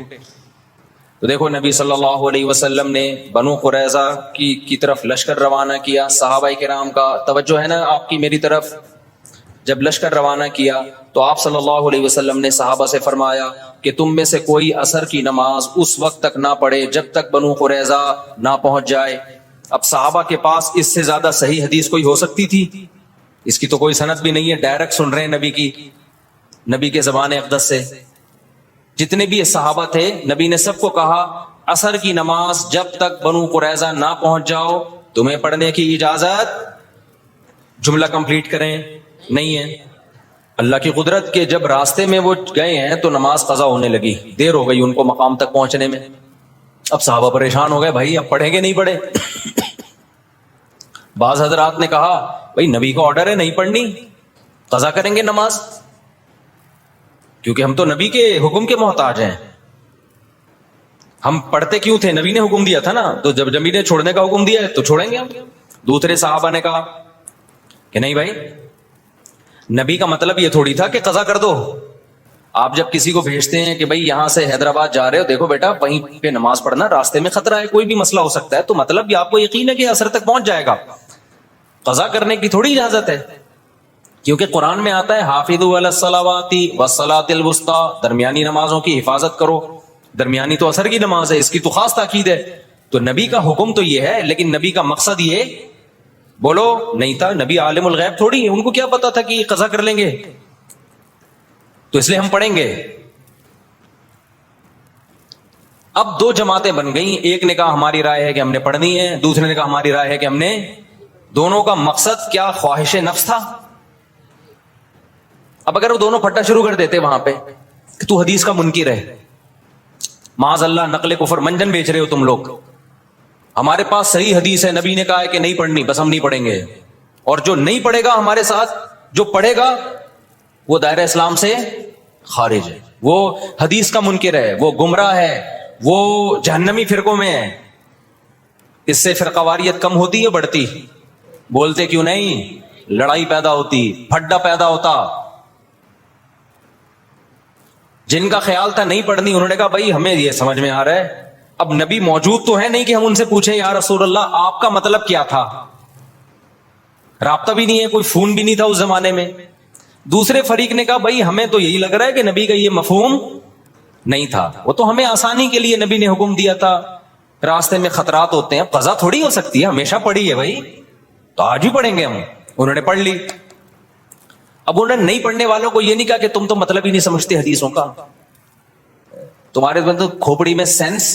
تو دیکھو نبی صلی اللہ علیہ وسلم نے بنو قریظہ کی طرف لشکر روانہ کیا، صحابہ کرام کا توجہ ہے نا آپ کی میری طرف۔ جب لشکر روانہ کیا تو آپ صلی اللہ علیہ وسلم نے صحابہ سے فرمایا کہ تم میں سے کوئی عصر کی نماز اس وقت تک نہ پڑھے جب تک بنو قریظہ نہ پہنچ جائے۔ اب صحابہ کے پاس اس سے زیادہ صحیح حدیث کوئی ہو سکتی تھی؟ اس کی تو کوئی سند بھی نہیں ہے، ڈائریکٹ سن رہے ہیں نبی کے زبان اقدس سے۔ جتنے بھی صحابہ تھے نبی نے سب کو کہا عصر کی نماز جب تک بنو قریظہ نہ پہنچ جاؤ تمہیں پڑھنے کی اجازت، جملہ کمپلیٹ کریں، نہیں ہے۔ اللہ کی قدرت کے جب راستے میں وہ گئے ہیں تو نماز قضا ہونے لگی، دیر ہو گئی ان کو مقام تک پہنچنے میں۔ اب صحابہ پریشان ہو گئے، بھائی اب پڑھیں گے نہیں پڑھے؟ بعض حضرات نے کہا بھائی نبی کا آرڈر ہے نہیں پڑھنی، قضا کریں گے نماز، کیونکہ ہم تو نبی کے حکم کے محتاج ہیں۔ ہم پڑھتے کیوں تھے؟ نبی نے حکم دیا تھا نا، تو جب نبی نے چھوڑنے کا حکم دیا ہے تو چھوڑیں گے ہم. دوسرے صحابہ نے کہا کہ نہیں بھائی، نبی کا مطلب یہ تھوڑی تھا کہ قضا کر دو. آپ جب کسی کو بھیجتے ہیں کہ بھائی یہاں سے حیدرآباد جا رہے ہو، دیکھو بیٹا وہیں پہ نماز پڑھنا، راستے میں خطرہ ہے، کوئی بھی مسئلہ ہو سکتا ہے، تو مطلب یہ آپ کو یقین ہے کہ اثر تک پہنچ جائے گا. قضا کرنے کی تھوڑی اجازت ہے، کیونکہ قرآن میں آتا ہے حافظوا علی الصلوات والصلاۃ الوسطی، درمیانی نمازوں کی حفاظت کرو. درمیانی تو اثر کی نماز ہے، اس کی تو خاص تاکید ہے. تو نبی کا حکم تو یہ ہے، لیکن نبی کا مقصد یہ بولو نہیں تھا. نبی عالم الغیب تھوڑی ہے، ان کو کیا پتا تھا کہ یہ قضا کر لیں گے، تو اس لیے ہم پڑھیں گے. اب دو جماعتیں بن گئیں، ایک نے کہا ہماری رائے ہے کہ ہم نے پڑھنی ہے، دوسرے نے کہا ہماری رائے ہے کہ ہم نے. دونوں کا مقصد کیا؟ خواہش نفس تھا. اب اگر وہ دونوں پھٹا شروع کر دیتے وہاں پہ کہ تو حدیث کا منکر ہے، معاذ اللہ نقل کفر منجن بیچ رہے ہو تم لوگ، ہمارے پاس صحیح حدیث ہے، نبی نے کہا ہے کہ نہیں پڑھنی، بس ہم نہیں پڑھیں گے. اور جو نہیں پڑھے گا ہمارے ساتھ، جو پڑھے گا وہ دائرہ اسلام سے خارج ہے، وہ حدیث کا منکر ہے، وہ گمراہ ہے، وہ جہنمی فرقوں میں ہے. اس سے فرقہ واریت کم ہوتی ہے بڑھتی؟ بولتے کیوں نہیں؟ لڑائی پیدا ہوتی، پھڈا پیدا ہوتا. جن کا خیال تھا نہیں پڑھنی، انہوں نے کہا بھائی ہمیں یہ سمجھ میں آ رہا ہے، اب نبی موجود تو ہے نہیں کہ ہم ان سے پوچھیں یا رسول اللہ آپ کا مطلب کیا تھا. رابطہ بھی نہیں ہے، کوئی فون بھی نہیں تھا اس زمانے میں. دوسرے فریق نے کہا بھائی ہمیں تو یہی لگ رہا ہے کہ نبی کا یہ مفہوم نہیں تھا، وہ تو ہمیں آسانی کے لیے نبی نے حکم دیا تھا، راستے میں خطرات ہوتے ہیں، قضا تھوڑی ہو سکتی ہے، ہمیشہ پڑھی ہے بھائی، تو آج بھی پڑھیں گے ہم. انہوں نے پڑھ لی. اب انہوں نے نہیں پڑھنے والوں کو یہ نہیں کہا کہ تم تو مطلب ہی نہیں سمجھتے حدیثوں کا، تمہارے تو کھوپڑی میں سینس.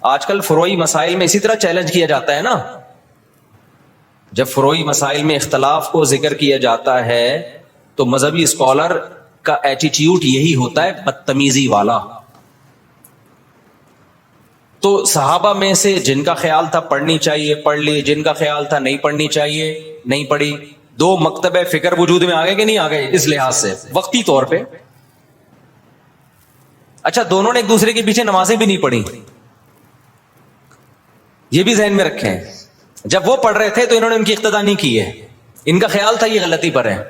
آج کل فروعی مسائل میں اسی طرح چیلنج کیا جاتا ہے نا. جب فروعی مسائل میں اختلاف کو ذکر کیا جاتا ہے تو مذہبی اسکالر کا ایٹیٹیوڈ یہی ہوتا ہے، بدتمیزی والا. تو صحابہ میں سے جن کا خیال تھا پڑھنی چاہیے پڑھ لی، جن کا خیال تھا نہیں پڑھنی چاہیے نہیں پڑھی. دو مکتب فکر وجود میں آ گئے کہ نہیں آ گئے اس لحاظ سے وقتی طور پہ؟ اچھا دونوں نے ایک دوسرے کے پیچھے نمازیں بھی نہیں پڑھی، یہ بھی ذہن میں رکھیں. جب وہ پڑھ رہے تھے تو انہوں نے ان کی اقتدا نہیں کی ہے، ان کا خیال تھا یہ غلطی پر ہے.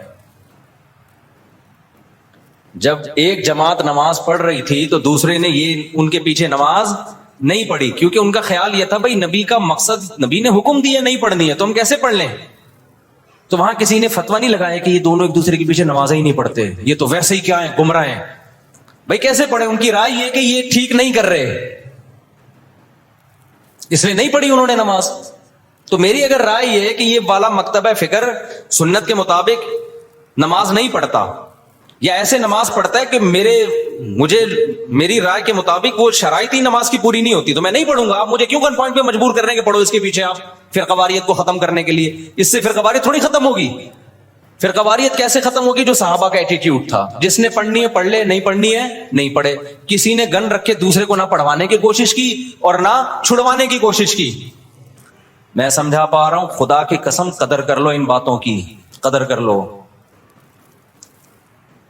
جب ایک جماعت نماز پڑھ رہی تھی تو دوسرے نے یہ ان کے پیچھے نماز نہیں پڑھی، کیونکہ ان کا خیال یہ تھا بھائی نبی کا مقصد، نبی نے حکم دیا نہیں پڑھنی ہے تو ہم کیسے پڑھ لیں. تو وہاں کسی نے فتویٰ نہیں لگایا کہ یہ دونوں ایک دوسرے کے پیچھے نمازیں ہی نہیں پڑھتے، یہ تو ویسے ہی کیا ہیں گمراہ ہیں. بھائی کیسے پڑھے؟ ان کی رائے یہ کہ یہ ٹھیک نہیں کر رہے، اس لیے نہیں پڑھی انہوں نے نماز. تو میری اگر رائے یہ ہے کہ یہ والا مکتبہ فکر سنت کے مطابق نماز نہیں پڑھتا، یا ایسے نماز پڑھتا ہے کہ میری رائے کے مطابق وہ شرائط ہی نماز کی پوری نہیں ہوتی، تو میں نہیں پڑھوں گا. آپ مجھے کیوں گن پوائنٹ پہ مجبور کر رہے ہیں کہ پڑھو اس کے پیچھے آپ فرقہ واریت کو ختم کرنے کے لیے؟ اس سے فرقہ واریت تھوڑی ختم ہوگی. فرقہ واریت کیسے ختم ہوگی؟ جو صحابہ کا ایٹیٹیوڈ تھا، جس نے پڑھنی ہے پڑھ لے، نہیں پڑھنی ہے نہیں پڑھے. کسی نے گن رکھ کے دوسرے کو نہ پڑھوانے کی کوشش کی اور نہ چھڑوانے کی کوشش کی. میں سمجھا پا رہا ہوں؟ خدا کی قسم قدر کر لو ان باتوں کی، قدر کر لو،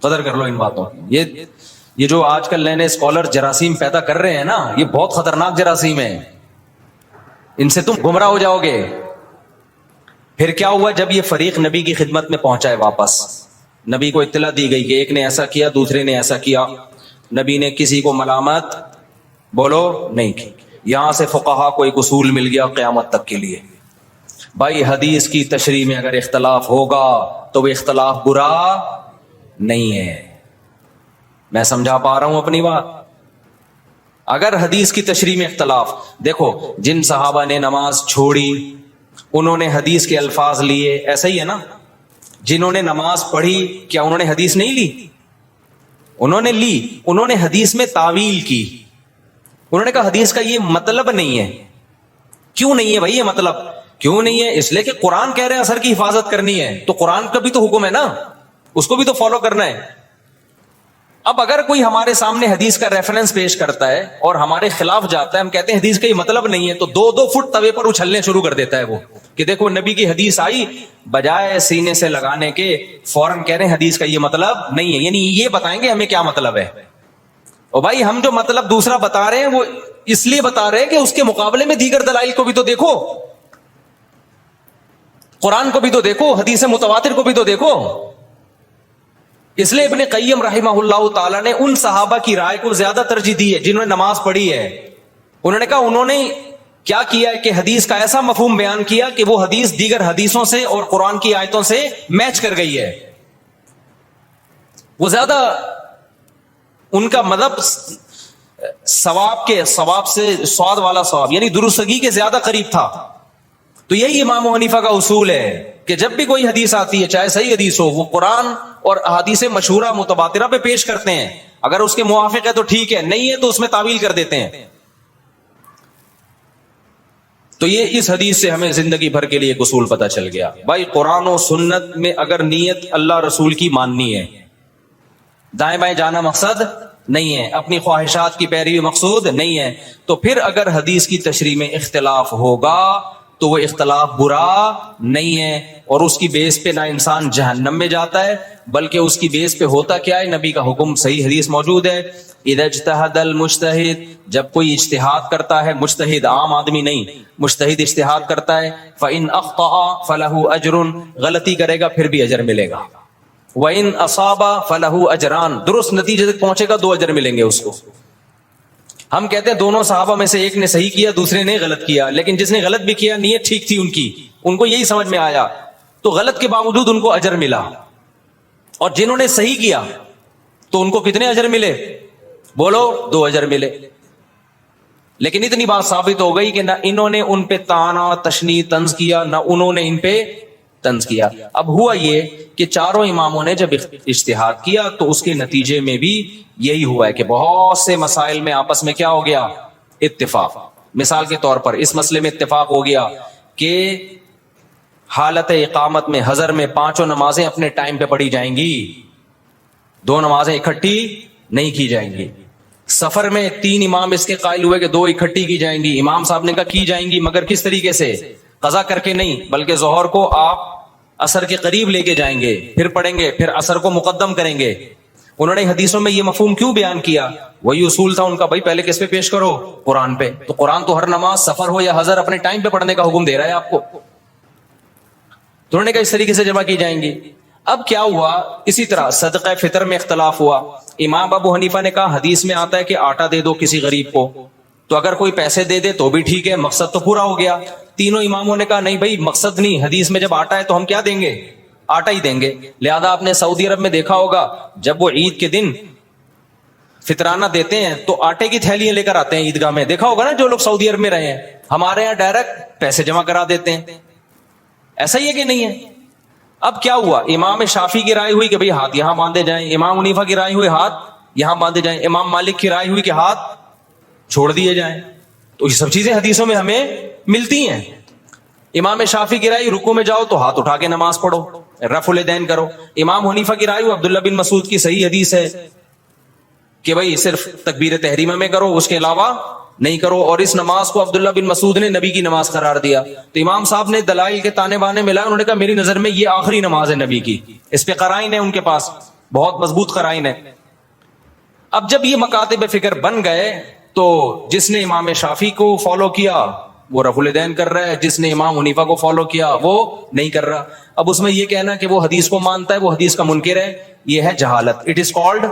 قدر کر لو ان باتوں کی. یہ جو آج کل نئے نئے اسکالر جراثیم پیدا کر رہے ہیں نا، یہ بہت خطرناک جراثیم ہے، ان سے تم گمراہ ہو جاؤ گے. پھر کیا ہوا؟ جب یہ فریق نبی کی خدمت میں پہنچا ہے واپس، نبی کو اطلاع دی گئی کہ ایک نے ایسا کیا دوسرے نے ایسا کیا، نبی نے کسی کو ملامت بولو نہیں کی. یہاں سے فقہا کو ایک اصول مل گیا قیامت تک کے لیے، بھائی حدیث کی تشریح میں اگر اختلاف ہوگا تو وہ اختلاف برا نہیں ہے. میں سمجھا پا رہا ہوں اپنی بات؟ اگر حدیث کی تشریح میں اختلاف، دیکھو جن صحابہ نے نماز چھوڑی انہوں نے حدیث کے الفاظ لیے، ایسا ہی ہے نا. جنہوں نے نماز پڑھی کیا انہوں نے حدیث نہیں لی؟ انہوں نے لی. انہوں نے حدیث میں تعویل کی، انہوں نے کہا حدیث کا یہ مطلب نہیں ہے. کیوں نہیں ہے بھائی یہ مطلب؟ کیوں نہیں ہے؟ اس لیے کہ قرآن کہہ رہے ہیں اثر کی حفاظت کرنی ہے، تو قرآن کا بھی تو حکم ہے نا، اس کو بھی تو فالو کرنا ہے. اب اگر کوئی ہمارے سامنے حدیث کا ریفرنس پیش کرتا ہے اور ہمارے خلاف جاتا ہے، ہم کہتے ہیں حدیث کا یہ مطلب نہیں ہے، تو 2-2 فٹ توے پر اچھلنے شروع کر دیتا ہے وہ کہ دیکھو نبی کی حدیث آئی، بجائے سینے سے لگانے کے فوراً کہہ رہے ہیں حدیث کا یہ مطلب نہیں ہے. یعنی یہ بتائیں گے ہمیں کیا مطلب ہے. اور بھائی ہم جو مطلب دوسرا بتا رہے ہیں وہ اس لیے بتا رہے کہ اس کے مقابلے میں دیگر دلائل کو بھی تو دیکھو، قرآن کو بھی تو دیکھو، حدیث متواتر کو بھی تو دیکھو. اس لیے ابن قیم رحمہ اللہ تعالی نے ان صحابہ کی رائے کو زیادہ ترجیح دی ہے جنہوں نے نماز پڑھی ہے. انہوں نے کہا انہوں نے کیا کیا ہے کہ حدیث کا ایسا مفہوم بیان کیا کہ وہ حدیث دیگر حدیثوں سے اور قرآن کی آیتوں سے میچ کر گئی ہے. وہ زیادہ ان کا مذہب ثواب سے سواد والا ثواب یعنی درستگی کے زیادہ قریب تھا. تو یہی امام حنیفہ کا اصول ہے کہ جب بھی کوئی حدیث آتی ہے چاہے صحیح حدیث ہو وہ قرآن اور احادیث مشہورہ متباترہ پہ پیش کرتے ہیں. اگر اس کے موافق ہے تو ٹھیک ہے، نہیں ہے تو اس میں تعویل کر دیتے ہیں. تو یہ اس حدیث سے ہمیں زندگی بھر کے لیے ایک اصول پتہ چل گیا. بھائی قرآن و سنت میں اگر نیت اللہ رسول کی ماننی ہے، دائیں بائیں جانا مقصد نہیں ہے، اپنی خواہشات کی پیروی مقصود نہیں ہے، تو پھر اگر حدیث کی تشریح میں اختلاف ہوگا تو وہ اختلاف برا نہیں ہے، اور اس کی بیس پہ نہ انسان جہنم میں جاتا ہے بلکہ اس کی بیس پہ ہوتا کیا ہے، نبی کا حکم صحیح حدیث موجود ہے. اذا اجتہد المجتہد، جب کوئی اجتہاد کرتا ہے، مجتہد عام آدمی نہیں، مجتہد اجتہاد کرتا ہے، فإن اخطأ فلہ اجر، غلطی کرے گا پھر بھی اجر ملے گا، وإن اصاب فلہ اجران، درست نتیجے تک پہنچے گا 2 اجر ملیں گے اس کو. ہم کہتے ہیں دونوں صحابہ میں سے ایک نے صحیح کیا دوسرے نے غلط کیا، لیکن جس نے غلط بھی کیا نیت ٹھیک تھی ان کو یہی سمجھ میں آیا تو غلط کے باوجود ان کو اجر ملا. اور جنہوں نے صحیح کیا تو ان کو کتنے اجر ملے؟ بولو 2 اجر ملے. لیکن اتنی بات ثابت ہو گئی کہ نہ انہوں نے ان پہ طعنا تشنیع طنز کیا نہ انہوں نے ان پہ طنز کیا. اب ہوا یہ کہ چاروں اماموں نے جب اجتہاد کیا تو اس کے نتیجے میں بھی یہی ہوا ہے کہ بہت سے مسائل میں آپس میں کیا ہو گیا؟ اتفاق. مثال کے طور پر اس مسئلے میں اتفاق ہو گیا کہ حالت اقامت میں حضر میں 5 نمازیں اپنے ٹائم پہ پڑھی جائیں گی، 2 نمازیں اکٹھی نہیں کی جائیں گی. سفر میں 3 امام اس کے قائل ہوئے کہ 2 اکٹھی کی جائیں گی. امام صاحب نے کہا کی جائیں گی مگر کس طریقے سے؟ قضا کر کے نہیں، بلکہ ظہر کو آپ عصر کے قریب لے کے جائیں گے، پھر پڑھیں گے، پھر عصر کو مقدم کریں گے. انہوں نے حدیثوں میں یہ مفہوم کیوں بیان کیا؟ وہی اصول تھا ان کا، بھائی پہلے کس پہ پیش کرو؟ قرآن پہ. تو قرآن تو ہر نماز سفر ہو یا حضر اپنے ٹائم پہ پڑھنے کا حکم دے رہا ہے آپ کو. تو انہوں نے کہا اس طریقے سے جمع کی جائیں گی. اب کیا ہوا؟ اسی طرح صدقہ فطر میں اختلاف ہوا. امام ابو حنیفہ نے کہا حدیث میں آتا ہے کہ آٹا دے دو کسی غریب کو، تو اگر کوئی پیسے دے دے تو بھی ٹھیک ہے، مقصد تو پورا ہو گیا. تینوں اماموں نے کہا نہیں بھائی مقصد نہیں، حدیث میں جب آٹا ہے تو ہم کیا دیں گے؟ آٹا ہی دیں گے. لہذا آپ نے سعودی عرب میں دیکھا ہوگا جب وہ عید کے دن فطرانہ دیتے ہیں تو آٹے کی تھیلیاں لے کر آتے ہیں عیدگاہ میں. دیکھا ہوگا نا جو لوگ سعودی عرب میں رہے ہیں. ہمارے یہاں ڈائریکٹ پیسے جمع کرا دیتے ہیں. ایسا ہی ہے کہ نہیں ہے؟ اب کیا ہوا؟ امام شافعی کی رائے ہوئی کہ بھئی ہاتھ یہاں باندھے جائیں، امام حنیفہ کی رائے ہوئی ہاتھ یہاں باندھے جائیں، امام مالک کی رائے ہوئی کہ ہاتھ چھوڑ دیے جائیں. تو یہ سب چیزیں حدیثوں میں ہمیں ملتی ہیں. امام شافعی کی رائے رکوع میں جاؤ تو ہاتھ اٹھا کے نماز پڑھو، رفع الیدین کرو. امام حنیفہ کی رائے عبداللہ بن مسعود کی صحیح حدیث ہے کہ بھئی صرف تکبیر تحریمہ میں کرو، اس کے علاوہ نہیں کرو. اور اس نماز کو عبداللہ بن مسعود نے نبی کی نماز قرار دیا. تو امام صاحب نے دلائل کے تانے بانے ملا، انہوں نے کہا میری نظر میں یہ آخری نماز ہے نبی کی، اس پہ قرائن ہے ان کے پاس، بہت مضبوط قرائن ہے. اب جب یہ مکاتب فکر بن گئے تو جس نے امام شافعی کو فالو کیا وہ رفع الیدین کر رہا ہے، جس نے امام حنیفہ کو فالو کیا وہ نہیں کر رہا. اب اس میں یہ کہنا کہ وہ حدیث کو مانتا ہے وہ حدیث کا منکر ہے، یہ ہے جہالت. اٹ از کالڈ،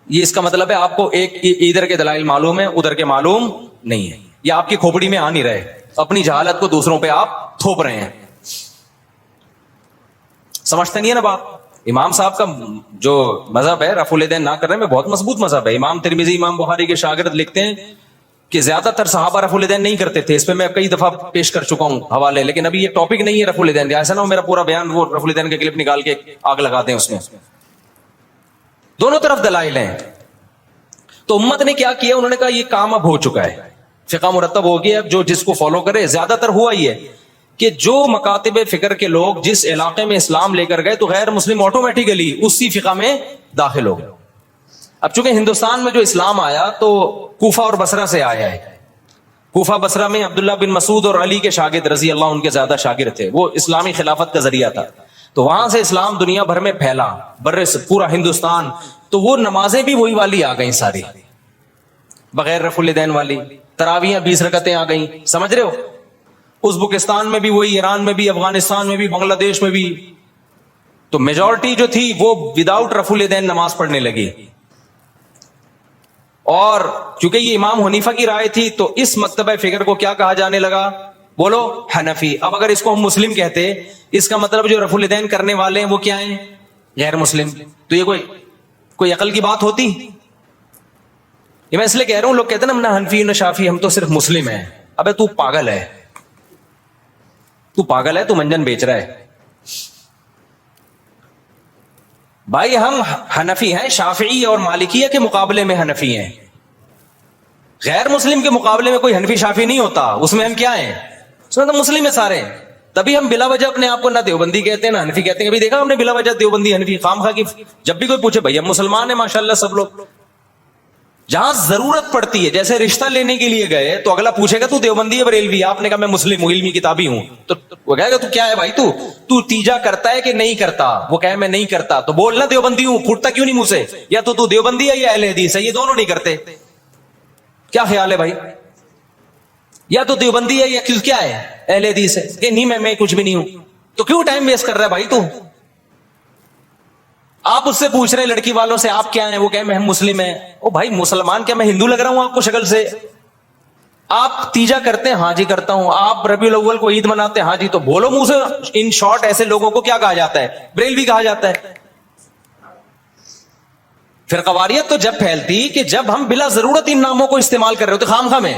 یہ اس کا مطلب ہے آپ کو ایک ادھر کے دلائل معلوم ہے ادھر کے معلوم نہیں ہے، یہ آپ کی کھوپڑی میں آ نہیں رہے، اپنی جہالت کو دوسروں پہ آپ تھوپ رہے ہیں. سمجھتے نہیں ہے نا بات؟ امام صاحب کا جو مذہب ہے رفع الیدین نہ کرنے میں بہت مضبوط مذہب ہے. امام ترمذی امام بخاری کے شاگرد لکھتے ہیں کہ زیادہ تر صحابہ رفع الیدین نہیں کرتے تھے. اس پہ میں کئی دفعہ پیش کر چکا ہوں حوالے، لیکن ابھی یہ ٹاپک نہیں ہے رفع الیدین. ایسا نہ ہو میرا پورا بیان وہ رفع الیدین کے کلپ نکال کے آگ لگاتے ہیں اس میں. دونوں طرف دلائل ہیں. تو امت نے کیا کیا؟ انہوں نے کہا یہ کام اب ہو چکا ہے، فقہ مرتب ہو گیا، اب جو جس کو فالو کرے. زیادہ تر ہوا ہی ہے کہ جو مکاتب فکر کے لوگ جس علاقے میں اسلام لے کر گئے تو غیر مسلم آٹومیٹیکلی اسی فقہ میں داخل ہو گئے. اب چونکہ ہندوستان میں جو اسلام آیا تو کوفہ اور بصرہ سے آیا ہے. کوفہ بصرہ میں عبداللہ بن مسعود اور علی کے شاگرد رضی اللہ ان کے زیادہ شاگرد تھے، وہ اسلامی خلافت کا ذریعہ تھا. تو وہاں سے اسلام دنیا بھر میں پھیلا، پورا ہندوستان. تو وہ نمازیں بھی وہی والی آ گئیں ساری. بغیر رفع الیدین والی. تراویحیں 20 رکعتیں آ گئیں, سمجھ رہے ہو؟ ازبکستان میں بھی وہی, ایران میں بھی, افغانستان میں بھی, بنگلہ دیش میں بھی. تو میجورٹی جو تھی وہ وداؤٹ رفع الیدین نماز پڑھنے لگی. اور چونکہ یہ امام حنیفہ کی رائے تھی تو اس مکتبہ فکر کو کیا کہا جانے لگا؟ بولو, حنفی. اب اگر اس کو ہم مسلم کہتے, اس کا مطلب جو رفع الیدین کرنے والے ہیں وہ کیا ہیں؟ غیر مسلم. تو یہ کوئی عقل کی بات ہوتی؟ یہ میں اس لیے کہہ رہا ہوں, لوگ کہتے ہیں نا نہ حنفی نہ شافی, ہم تو صرف مسلم ہیں. ابے تو پاگل ہے, تو پاگل ہے, تو منجن بیچ رہا ہے. بھائی ہم حنفی ہیں, شافعی اور مالکیہ کے مقابلے میں حنفی ہیں. غیر مسلم کے مقابلے میں کوئی حنفی شافعی نہیں ہوتا. اس میں ہم کیا ہیں؟ اس میں تو مسلم ہیں سارے. تبھی ہم بلا وجہ اپنے آپ کو نہ دیوبندی کہتے ہیں نہ حنفی کہتے ہیں. ابھی دیکھا ہم نے بلا وجہ دیوبندی حنفی خام خواہ کی. جب بھی کوئی پوچھے بھائی ہم مسلمان ہیں ماشاءاللہ سب لوگ. جہاں ضرورت پڑتی ہے, جیسے رشتہ لینے کے لیے گئے تو اگلا پوچھے گا تو دیوبندی ہے بریلوی؟ آپ نے کہا میں مسلم ہوں, علمی کتابی ہوں, تو وہ کہے گا تو کیا ہے بھائی, تو تیجا کرتا ہے کہ نہیں کرتا؟ وہ کہے میں نہیں کرتا, تو بولنا دیوبندی ہوں. پھوٹتا کیوں نہیں منہ سے؟ یا تو دیوبندی ہے یا اہل حدیث ہے, یہ دونوں نہیں کرتے. کیا خیال ہے بھائی؟ یا تو دیوبندی ہے یا کیا ہے, اہل حدیث ہے کہ نہیں میں کچھ بھی نہیں ہوں. تو کیوں ٹائم ویسٹ کر رہا ہے بھائی تو؟ آپ اس سے پوچھ رہے ہیں لڑکی والوں سے آپ کیا ہیں, وہ کہیں میں مسلم ہیں. او بھائی مسلمان کیا میں ہندو لگ رہا ہوں آپ کو شکل سے؟ آپ تیجا کرتے ہیں, ہاں جی کرتا ہوں. آپ ربیع الاول کو عید مناتے ہیں, ہاں جی. تو بولو منہ سے. ان شارٹ ایسے لوگوں کو کیا کہا جاتا ہے؟ بریلوی کہا جاتا ہے. فرقواریت تو جب پھیلتی کہ جب ہم بلا ضرورت ان ناموں کو استعمال کر رہے ہوتے خام خواہ میں.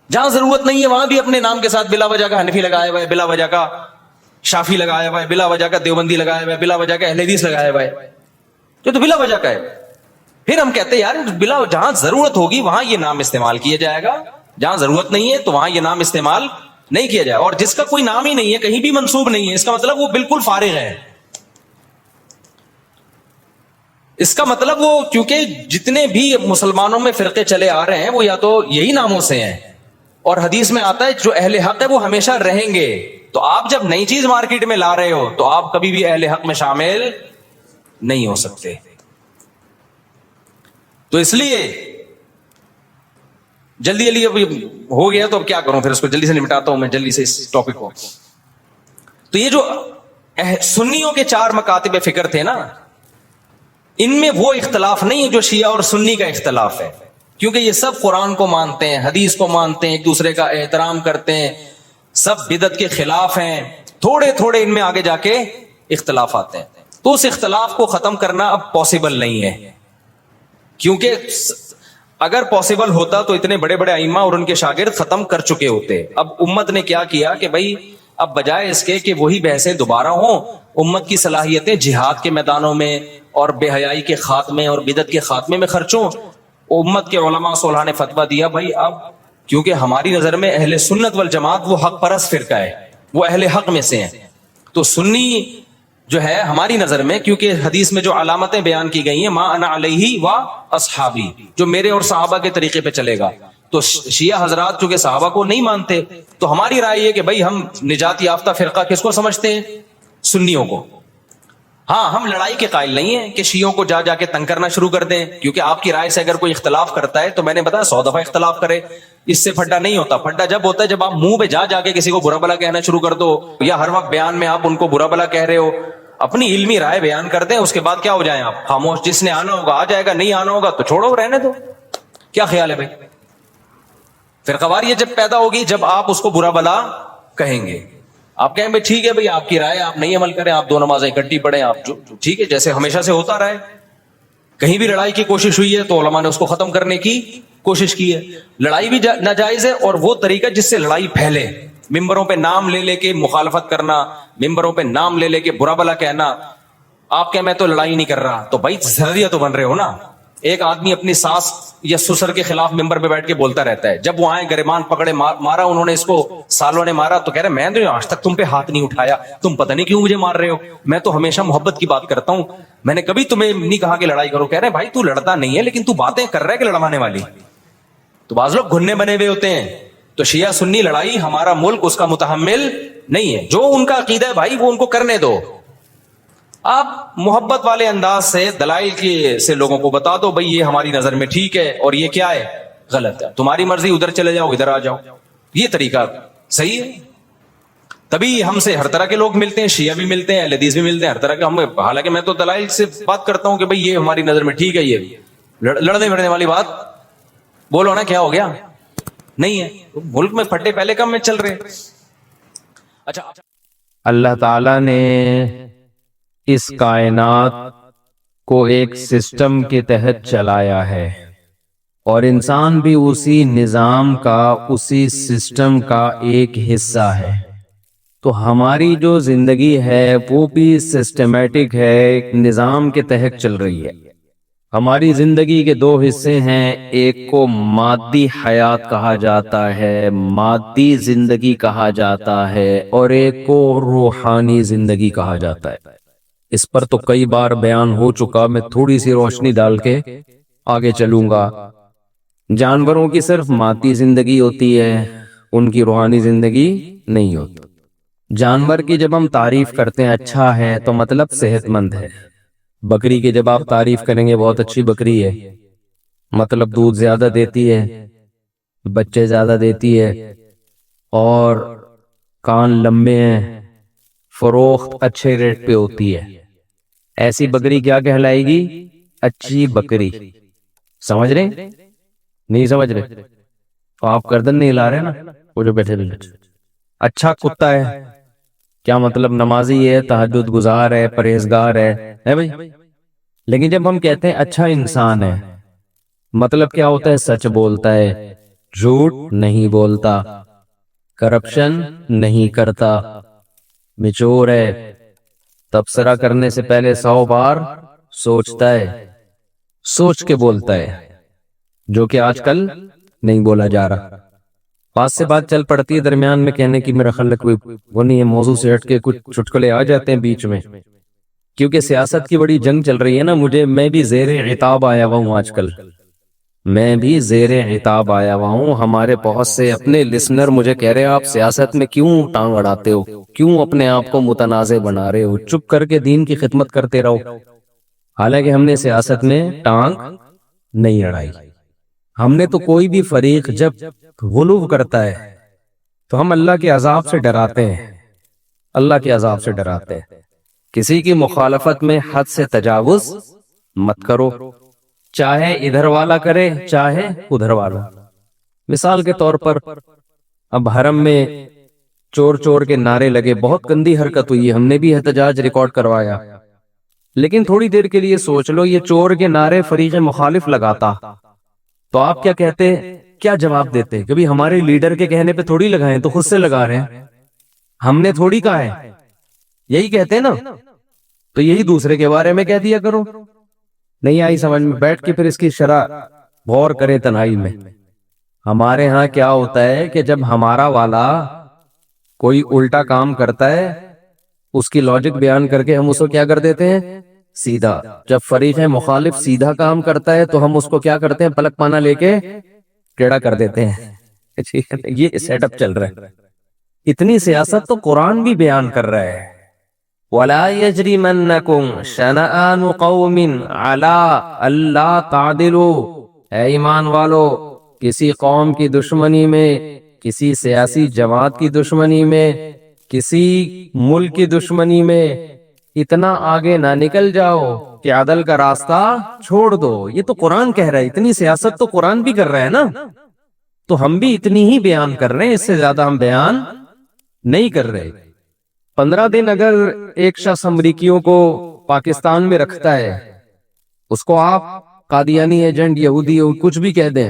جہاں ضرورت نہیں ہے وہاں بھی اپنے نام کے ساتھ بلا وجہ کا حنفی لگایا ہوا ہے, بلا وجہ کا شافی لگایا ہوا ہے, بلا وجہ کا دیوبندی لگایا ہوا ہے, بلا وجہ کا اہل حدیث لگایا ہوا ہے. تو بلا وجہ کا ہے. پھر ہم کہتے ہیں یار بلا جہاں ضرورت ہوگی وہاں یہ نام استعمال کیا جائے گا, جہاں ضرورت نہیں ہے تو وہاں یہ نام استعمال نہیں کیا جائے. اور جس کا کوئی نام ہی نہیں ہے, کہیں بھی منسوب نہیں ہے, اس کا مطلب وہ بالکل فارغ ہے. اس کا مطلب وہ, کیونکہ جتنے بھی مسلمانوں میں فرقے چلے آ رہے ہیں وہ یا تو یہی ناموں سے ہیں, اور حدیث میں آتا ہے جو اہل حق ہے وہ ہمیشہ رہیں گے. تو آپ جب نئی چیز مارکیٹ میں لا رہے ہو تو آپ کبھی بھی اہل حق میں شامل نہیں ہو سکتے. تو اس لیے جلدی جلدی ابھی ہو گیا تو اب کیا کروں, پھر اس کو جلدی سے نمٹاتا ہوں میں جلدی سے اس ٹاپک کو. تو یہ جو سنیوں کے 4 مکاتب فکر تھے نا, ان میں وہ اختلاف نہیں ہے جو شیعہ اور سنی کا اختلاف ہے, کیونکہ یہ سب قرآن کو مانتے ہیں, حدیث کو مانتے ہیں, ایک دوسرے کا احترام کرتے ہیں, سب بدعت کے خلاف ہیں. تھوڑے تھوڑے ان میں آگے جا کے اختلاف آتے ہیں. تو اس اختلاف کو ختم کرنا اب پاسبل نہیں ہے, کیونکہ اگر پاسبل ہوتا تو اتنے بڑے بڑے ائمہ اور ان کے شاگرد ختم کر چکے ہوتے. اب امت نے کیا کیا کہ بھائی اب بجائے اس کے کہ وہی بحثیں دوبارہ ہوں, امت کی صلاحیتیں جہاد کے میدانوں میں اور بے حیائی کے خاتمے اور بدعت کے خاتمے میں خرچوں. امت کے علماء صلحاء نے فتویٰ دیا بھائی اب کیونکہ ہماری نظر میں اہل سنت والجماعت وہ حق پرست فرقہ ہے, وہ اہل حق میں سے ہیں, تو سنی جو ہے ہماری نظر میں, کیونکہ حدیث میں جو علامتیں بیان کی گئی ہیں ما انا علیہ و اصحابی, جو میرے اور صحابہ کے طریقے پہ چلے گا. تو شیعہ حضرات چونکہ صحابہ کو نہیں مانتے, تو ہماری رائے یہ کہ بھائی ہم نجات یافتہ فرقہ کس کو سمجھتے ہیں؟ سنیوں کو. ہاں ہم لڑائی کے قائل نہیں ہیں کہ شیعوں کو جا جا کے تنگ کرنا شروع کر دیں, کیونکہ آپ کی رائے سے اگر کوئی اختلاف کرتا ہے تو میں نے بتایا 100 دفعہ اختلاف کرے, اس سے پھڈا نہیں ہوتا. پھڈا جب ہوتا ہے جب آپ منہ پہ جا جا کے کسی کو برا بلا کہنا شروع کر دو, یا ہر وقت بیان میں آپ ان کو برا بلا کہہ رہے ہو. اپنی علمی رائے بیان کر دیں, اس کے بعد کیا ہو جائیں آپ خاموش, جس نے آنا ہوگا آ جائے گا, نہیں آنا ہوگا تو چھوڑو رہنے دو. کیا خیال ہے بھائی؟ فرقواریت جب پیدا ہوگی جب آپ اس کو برا بلا کہیں گے. آپ کہیں بھائی ٹھیک ہے بھائی آپ کی رائے, آپ نہیں عمل کریں, آپ 2 نمازیں اکٹھی پڑھیں, آپ جو ٹھیک ہے جیسے ہمیشہ سے ہوتا رہے. کہیں بھی لڑائی کی کوشش ہوئی ہے تو علماء نے اس کو ختم کرنے کی کوشش کی ہے. لڑائی بھی ناجائز ہے, اور وہ طریقہ جس سے لڑائی پھیلے, ممبروں پہ نام لے لے کے مخالفت کرنا, ممبروں پہ نام لے لے کے برا بلا کہنا. آپ کہ میں تو لڑائی نہیں کر رہا, تو بھائی زہریہ تو بن رہے ہو نا. ایک آدمی اپنی ساس یا سسر کے خلاف ممبر پہ بیٹھ کے بولتا رہتا ہے, جب وہ آئے گریبان پکڑے مارا انہوں نے اس کو, سالوں نے مارا, تو کہہ رہے میں تو آج تک تم پہ ہاتھ نہیں اٹھایا, تم پتہ نہیں کیوں مجھے مار رہے ہو, میں تو ہمیشہ محبت کی بات کرتا ہوں, میں نے کبھی تمہیں نہیں کہا کہ لڑائی کرو. کہہ رہے بھائی تو لڑتا نہیں ہے لیکن تو باتیں کر رہا ہے کہ لڑوانے والی. تو بعض لوگ گھننے بنے ہوئے ہوتے ہیں. تو شیعہ سنی لڑائی ہمارا ملک اس کا متحمل نہیں ہے. جو ان کا عقیدہ ہے بھائی وہ ان کو کرنے دو, آپ محبت والے انداز سے دلائل کی سے لوگوں کو بتا دو بھئی یہ ہماری نظر میں ٹھیک ہے اور یہ کیا ہے؟ غلط ہے. تمہاری مرضی، ادھر چلے جاؤ ادھر آ جاؤ. یہ طریقہ صحیح ہے. تبھی ہم سے ہر طرح کے لوگ ملتے ہیں، شیعہ بھی ملتے ہیں، اہل حدیث بھی ملتے ہیں، ہر طرح کے. ہم حالانکہ میں تو دلائل سے بات کرتا ہوں کہ بھئی یہ ہماری نظر میں ٹھیک ہے. یہ لڑنے بڑنے والی بات بولو نا، کیا ہو گیا؟ نہیں ہے. ملک میں پھٹے پہلے کم میں چل رہے. اچھا، اللہ تعالیٰ نے اس کائنات کو ایک سسٹم کے تحت چلایا ہے اور انسان بھی اسی نظام کا، اسی سسٹم کا ایک حصہ ہے. تو ہماری جو زندگی ہے وہ بھی سسٹمیٹک ہے، ایک نظام کے تحت چل رہی ہے. ہماری زندگی کے دو حصے ہیں، ایک کو مادی حیات کہا جاتا ہے، مادی زندگی کہا جاتا ہے، اور ایک کو روحانی زندگی کہا جاتا ہے. اس پر تو کئی بار بیان ہو چکا، میں تھوڑی سی روشنی ڈال کے آگے چلوں گا. جانوروں کی صرف مادی زندگی ہوتی ہے، ان کی روحانی زندگی نہیں ہوتی. جانور کی جب ہم تعریف کرتے ہیں اچھا ہے تو مطلب صحت مند ہے. بکری کی جب آپ تعریف کریں گے بہت اچھی بکری ہے، مطلب دودھ زیادہ دیتی ہے، بچے زیادہ دیتی ہے، اور کان لمبے ہیں، فروخت اچھے ریٹ پہ ہوتی ہے. ایسی بکری کیا کہلائے گی؟ اچھی بکری. سمجھ رہے؟ نہیں سمجھ رہے تو آپ گردن نہیں ہلا رہے نا، وہ جو بیٹھے بیٹھے. اچھا کتا ہے کیا مطلب؟ نمازی ہے، تہجد گزار ہے، پرہیزگار ہے بھائی. لیکن جب ہم کہتے ہیں اچھا انسان ہے، مطلب کیا ہوتا ہے؟ سچ بولتا ہے، جھوٹ نہیں بولتا، کرپشن نہیں کرتا، میچور ہے، تبصرہ کرنے سے پہلے 100 بار سوچتا ہے، سوچ کے بولتا ہے، جو کہ آج کل نہیں بولا جا رہا. بات سے بات چل پڑتی ہے درمیان میں کہنے کی، میرا خیال کوئی وہ نہیں ہے، موضوع سے ہٹ کے کچھ چٹکلے آ جاتے ہیں بیچ میں، کیونکہ سیاست کی بڑی جنگ چل رہی ہے نا. میں بھی زیر عتاب آیا ہوا ہوں آج کل، میں بھی زیر عتاب آیا ہوا ہوں. ہمارے بہت سے اپنے لسنر مجھے کہہ رہے ہیں آپ سیاست میں کیوں ٹانگ اڑاتے ہو، کیوں اپنے آپ کو متنازع بنا رہے ہو، چپ کر کے دین کی خدمت کرتے رہو. حالانکہ ہم نے سیاست میں ٹانگ نہیں اڑائی. ہم نے تو کوئی بھی فریق جب غلو کرتا ہے تو ہم اللہ کے عذاب سے ڈراتے ہیں، اللہ کے عذاب سے ڈراتے ہیں. کسی کی مخالفت میں حد سے تجاوز مت کرو، چاہے ادھر والا کرے چاہے ادھر والا. مثال کے طور پر اب حرم میں چور چور کے نعرے لگے، بہت گندی حرکت ہوئی، ہم نے بھی احتجاج ریکارڈ کروایا. لیکن تھوڑی دیر کے لیے سوچ لو، یہ چور کے نعرے فریق مخالف لگاتا تو آپ کیا کہتے، کیا جواب دیتے؟ کبھی ہمارے لیڈر کے کہنے پہ تھوڑی لگائیں، تو خود سے لگا رہے ہیں، ہم نے تھوڑی کہا ہے، یہی کہتے ہیں نا. تو یہی دوسرے کے بارے میں کہہ دیا کرو. نہیں آئی سمجھ میں؟ بیٹھ کے پھر اس کی شرح غور کریں تنہائی میں. ہمارے ہاں کیا ہوتا ہے کہ جب ہمارا والا کوئی الٹا کام کرتا ہے، اس کی لاجک بیان کر کے ہم اس کو کیا کر دیتے ہیں؟ سیدھا. جب فریق مخالف سیدھا کام کرتا ہے تو ہم اس کو کیا کرتے ہیں؟ پلک پانا لے کے ٹیڑھا کر دیتے ہیں. یہ سیٹ اپ چل رہا ہے. اتنی سیاست تو قرآن بھی بیان کر رہا ہے، وَلَا يَجْرِمَنَّكُمْ شَنَآنُ قَوْمٍ عَلَىٰ أَلَّا تَعْدِلُوا. اے ایمان والو، کسی قوم کی دشمنی میں، کسی سیاسی جماعت کی دشمنی میں، کسی ملک کی دشمنی میں اتنا آگے نہ نکل جاؤ کہ عدل کا راستہ چھوڑ دو. یہ تو قرآن کہہ رہا ہے. اتنی سیاست تو قرآن بھی کر رہا ہے نا، تو ہم بھی اتنی ہی بیان کر رہے ہیں، اس سے زیادہ ہم بیان نہیں کر رہے. 15 دن اگر ایک شخص امریکیوں کو پاکستان میں رکھتا ہے، اس کو آپ قادیانی ایجنٹ، یہودی کچھ بھی کہہ دیں،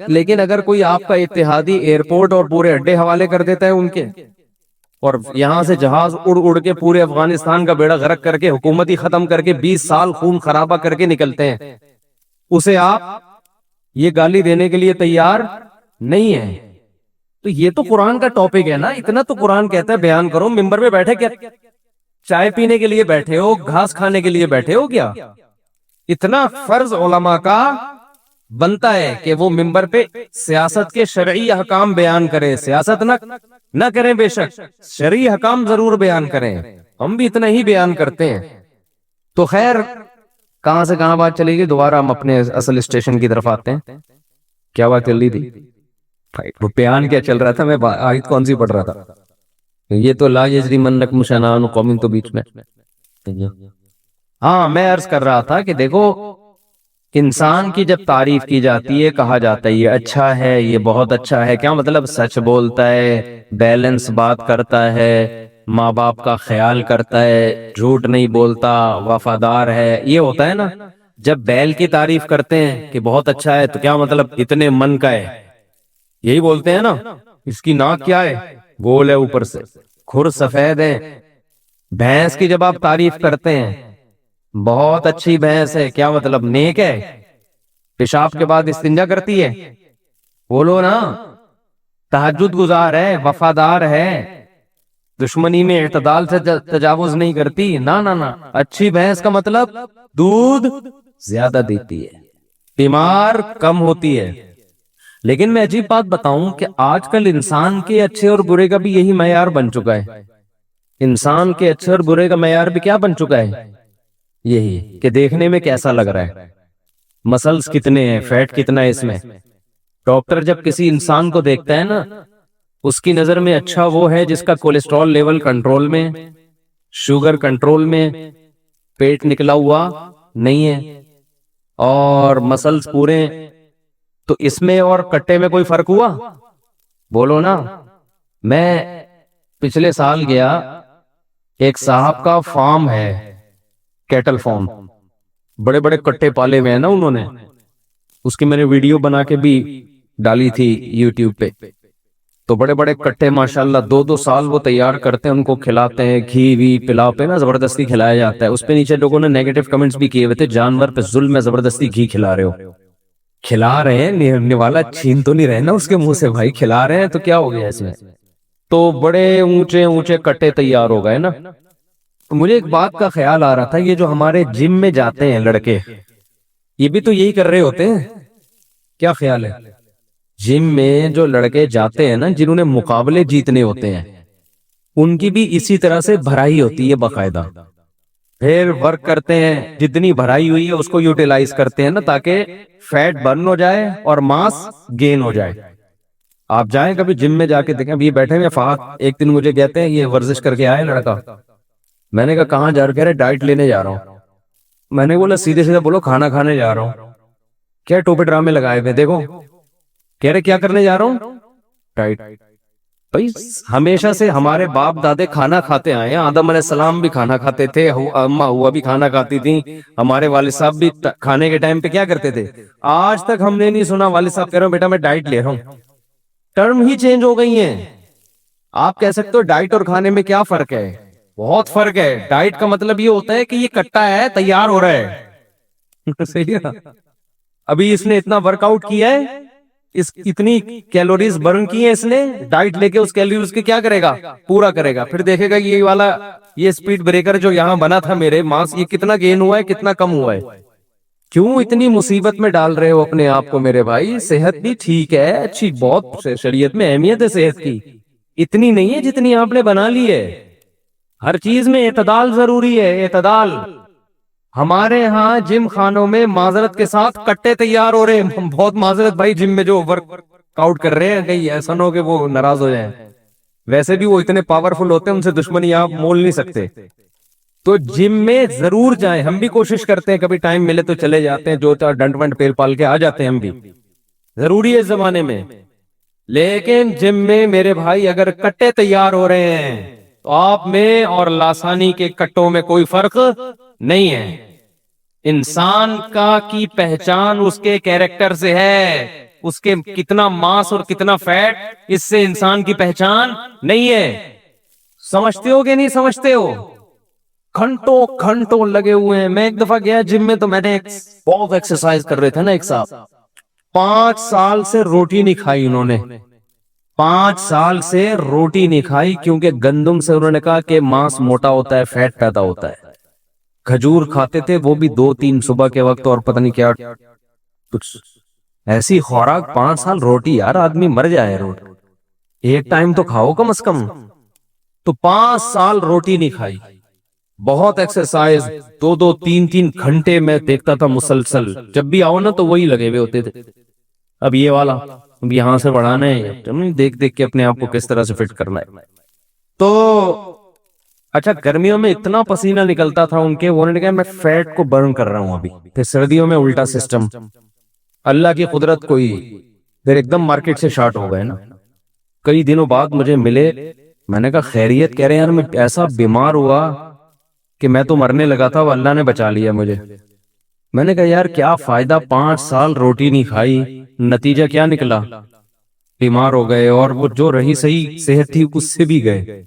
لیکن اگر کوئی آپ کا اتحادی ایئرپورٹ اور پورے اڈے حوالے کر دیتا ہے ان کے، اور یہاں سے جہاز اڑ اڑ کے پورے افغانستان کا بیڑا غرق کر کے، حکومت ہی ختم کر کے، 20 سال خون خرابہ کر کے نکلتے ہیں، اسے آپ یہ گالی دینے کے لیے تیار نہیں ہیں. تو یہ تو قرآن کا ٹاپک ہے نا. اتنا تو قرآن کہتا ہے بیان کرو. ممبر پہ بیٹھے کیا چائے پینے کے لیے بیٹھے ہو، گھاس کھانے کے لیے بیٹھے ہو کیا؟ اتنا فرض علماء کا بنتا ہے کہ وہ ممبر پہ سیاست کے شرعی احکام بیان کرے، سیاست نہ کریں، بے شک شرعی احکام ضرور بیان کریں، ہم بھی اتنا ہی بیان کرتے ہیں۔ تو خیر، کہاں سے کہاں بات چلے گی، دوبارہ ہم اپنے اصل اسٹیشن کی طرف آتے ہیں۔ کیا بات چل رہی تھی؟ وہ بیان کیا چل رہا تھا، میں آیت کون سی پڑھ رہا تھا؟ یہ تو لا یجرمنکم شنآن قوم، تو بیچ میں ہاں میں عرض کر رہا تھا کہ دیکھو، انسان کی جب تعریف کی جاتی ہے، کہا جاتا ہے یہ اچھا ہے، یہ بہت اچھا ہے، کیا مطلب؟ سچ بولتا ہے، بیلنس بات کرتا ہے، ماں باپ کا خیال کرتا ہے، جھوٹ نہیں بولتا، وفادار ہے، یہ ہوتا ہے نا۔ جب بیل کی تعریف کرتے ہیں کہ بہت اچھا ہے، تو کیا مطلب؟ اتنے من کا ہے، یہی بولتے ہیں نا۔ اس کی ناک کیا ہے؟ گول ہے اوپر سے، کھر سفید ہے۔ بھینس کی جب آپ تعریف کرتے ہیں، بہت اچھی بھینس ہے، کیا مطلب؟ نیک ہے، پیشاب کے بعد استنجا کرتی ہے، بولو نا، تہجد گزار ہے، وفادار ہے، دشمنی میں اعتدال سے تجاوز نہیں کرتی، نہ اچھی بھینس کا مطلب دودھ زیادہ دیتی ہے، بیمار کم ہوتی ہے۔ لیکن میں عجیب بات بتاؤں کہ آج کل انسان کے اچھے اور برے کا بھی یہی معیار بن چکا ہے۔ انسان کے اچھے اور برے کا معیار بھی کیا بن چکا ہے؟ یہی کہ دیکھنے میں کیسا لگ رہا ہے، مسلز کتنے ہیں، فیٹ کتنا ہے اس میں۔ ڈاکٹر جب کسی انسان کو دیکھتا ہے نا، اس کی نظر میں اچھا وہ ہے جس کا کولیسٹرول لیول کنٹرول میں، شوگر کنٹرول میں، پیٹ نکلا ہوا نہیں ہے، اور مسلز پورے۔ تو اس میں اور کٹے میں کوئی فرق ہوا؟ بولو نا۔ میں پچھلے سال گیا، ایک صاحب کا فارم ہے، کیٹل فارم، بڑے بڑے کٹے پالے ہوئے ہیں نا انہوں نے، اس کی میں نے ویڈیو بنا کے بھی ڈالی تھی یوٹیوب پہ۔ تو بڑے بڑے کٹے ماشاءاللہ 2-2 سال وہ تیار کرتے ہیں، ان کو کھلاتے ہیں، گھی وی پلاؤ پہ نا زبردستی کھلایا جاتا ہے۔ اس پہ نیچے لوگوں نے نیگیٹو کمنٹس بھی کیے ہوئے تھے، جانور پہ ظلم ہے، زبردستی گھی کھلا رہے ہو۔ کھلا رہے ہیں، نوالا چھین تو نہیں رہے نا اس کے منہ سے، بھائی کھلا رہے ہیں تو کیا ہو گیا اس میں؟ تو بڑے اونچے اونچے کٹے تیار ہو گئے نا۔ تو مجھے ایک بات کا خیال آ رہا تھا، یہ جو ہمارے جم میں جاتے ہیں لڑکے، یہ بھی تو یہی کر رہے ہوتے ہیں، کیا خیال ہے؟ جم میں جو لڑکے جاتے ہیں نا، جنہوں نے مقابلے جیتنے ہوتے ہیں، ان کی بھی اسی طرح سے بھرائی ہوتی ہے باقاعدہ، پھر ورک کرتے ہیں، جتنی بھرائی ہوئی ہے اس کو یوٹیلائز کرتے ہیں نا، تاکہ فیٹ برن ہو جائے اور ماس گین ہو جائے۔ آپ جائیں کبھی جم میں جا کے دیکھیں، ابھی بیٹھے ہوئے فہد ایک دن مجھے کہتے ہیں یہ ورزش کر کے آئے لڑکا۔ میں نے کہا کہاں جا رہا؟ کہہ رہے ڈائٹ لینے جا رہا ہوں۔ میں نے بولا سیدھے سیدھے بولو کھانا کھانے جا رہا ہوں۔ کیا ٹوپے ڈرامے لگائے ہوئے دیکھو، کہہ رہے کیا کرنے جا رہا ہوں؟ ڈائٹ۔ بھائی ہمیشہ سے ہمارے باپ دادے کھانا کھاتے آئے ہیں، آدم علیہ السلام بھی کھانا کھاتے تھے، اماں ہوا بھی کھانا کھاتی تھی، ہمارے والد صاحب بھی کھانے کے ٹائم پہ کیا کرتے تھے۔ آج تک ہم نے نہیں سنا والد صاحب کہہ رہے ہوں بیٹا میں ڈائٹ لے رہا ہوں۔ ٹرم ہی چینج ہو گئی ہیں۔ آپ کہہ سکتے ہو ڈائٹ اور کھانے میں کیا فرق ہے؟ بہت فرق ہے۔ ڈائٹ کا مطلب یہ ہوتا ہے کہ یہ کٹا ہے، تیار ہو رہا ہے، صحیح ہے نا؟ ابھی اس نے اتنا ورک آؤٹ کیا ہے، اتنی کیلوریز برن کی ہیں اس نے، ڈائٹ لے کے اس کیلوریز کے کیا کرے گا؟ پورا کرے گا۔ پھر دیکھے گا یہ والا، یہ سپیڈ بریکر جو یہاں بنا تھا میرے ماس، یہ کتنا گین ہوا ہے، کتنا کم ہوا ہے۔ کیوں اتنی مصیبت میں ڈال رہے ہو اپنے آپ کو میرے بھائی؟ صحت بھی ٹھیک ہے، اچھی، بہت شریعت میں اہمیت ہے صحت کی، اتنی نہیں ہے جتنی آپ نے بنا لی ہے۔ ہر چیز میں اعتدال ضروری ہے، اعتدال۔ ہمارے ہاں جم خانوں میں معذرت کے ساتھ کٹے تیار ہو رہے ہیں، بہت معذرت بھائی، جم میں جو ورک آؤٹ کر رہے ہیں، کہیں ایسا نہ ہو کہ وہ ناراض ہو جائیں، ویسے بھی وہ اتنے پاورفل ہوتے ہیں، ان سے دشمنی آپ مول نہیں سکتے۔ تو جم میں ضرور جائیں، ہم بھی کوشش کرتے ہیں، کبھی ٹائم ملے تو چلے جاتے ہیں، جو ڈنڈ ونڈ پیل پال کے آ جاتے ہیں، ہم بھی ضروری ہے اس زمانے میں۔ لیکن جم میں میرے بھائی اگر کٹے تیار ہو رہے ہیں تو آپ میں اور لاسانی کے کٹوں میں کوئی فرق نہیں ہے۔ انسان کی پہچان اس کے کیریکٹر سے ہے، اس کے کتنا ماس اور کتنا فیٹ، اس سے انسان کی پہچان نہیں ہے۔ سمجھتے ہو کہ نہیں سمجھتے ہو؟ گھنٹوں گھنٹوں لگے ہوئے ہیں۔ میں ایک دفعہ گیا جم میں، تو میں نے بہت ایکسرسائز کر رہے تھے نا ایک ساتھ، 5 سال سے روٹی نہیں کھائی انہوں نے، 5 سال سے روٹی نہیں کھائی، کیونکہ گندم سے انہوں نے کہا کہ ماس موٹا ہوتا ہے، فیٹ پیدا ہوتا ہے۔ کھجور کھاتے تھے، وہ بھی 2-3 صبح کے وقت، اور پتہ نہیں کیا کچھ ایسی خوراک 5 سال روٹی، یار آدمی مر جائے روٹی ایک ٹائم تو کھاؤ کم از کم. تو 5 سال روٹی نہیں کھائی. بہت ایکسرسائز، 2-3 گھنٹے میں دیکھتا تھا مسلسل. جب بھی آؤ نا تو وہی لگے ہوئے ہوتے تھے. اب یہ والا، اب یہاں سے بڑھانا ہے، دیکھ دیکھ کے اپنے آپ کو کس طرح سے فٹ کرنا ہے. تو اچھا گرمیوں میں اتنا پسینہ نکلتا تھا ان کے، انہوں نے کہا میں فیٹ کو برن کر رہا ہوں ابھی. پھر سردیوں میں الٹا سسٹم. اللہ کی قدرت کوئی، پھر ایک دم مارکیٹ سے شارٹ ہو گئے نا. کئی دنوں بعد مجھے ملے، میں نے کہا خیریت؟ کہہ رہے یار میں ایسا بیمار ہوا کہ میں تو مرنے لگا تھا، وہ اللہ نے بچا لیا مجھے. میں نے کہا یار کیا فائدہ، 5 سال روٹی نہیں کھائی، نتیجہ کیا نکلا؟ بیمار ہو گئے، اور وہ جو رہی صحیح صحت تھی اس سے بھی گئے.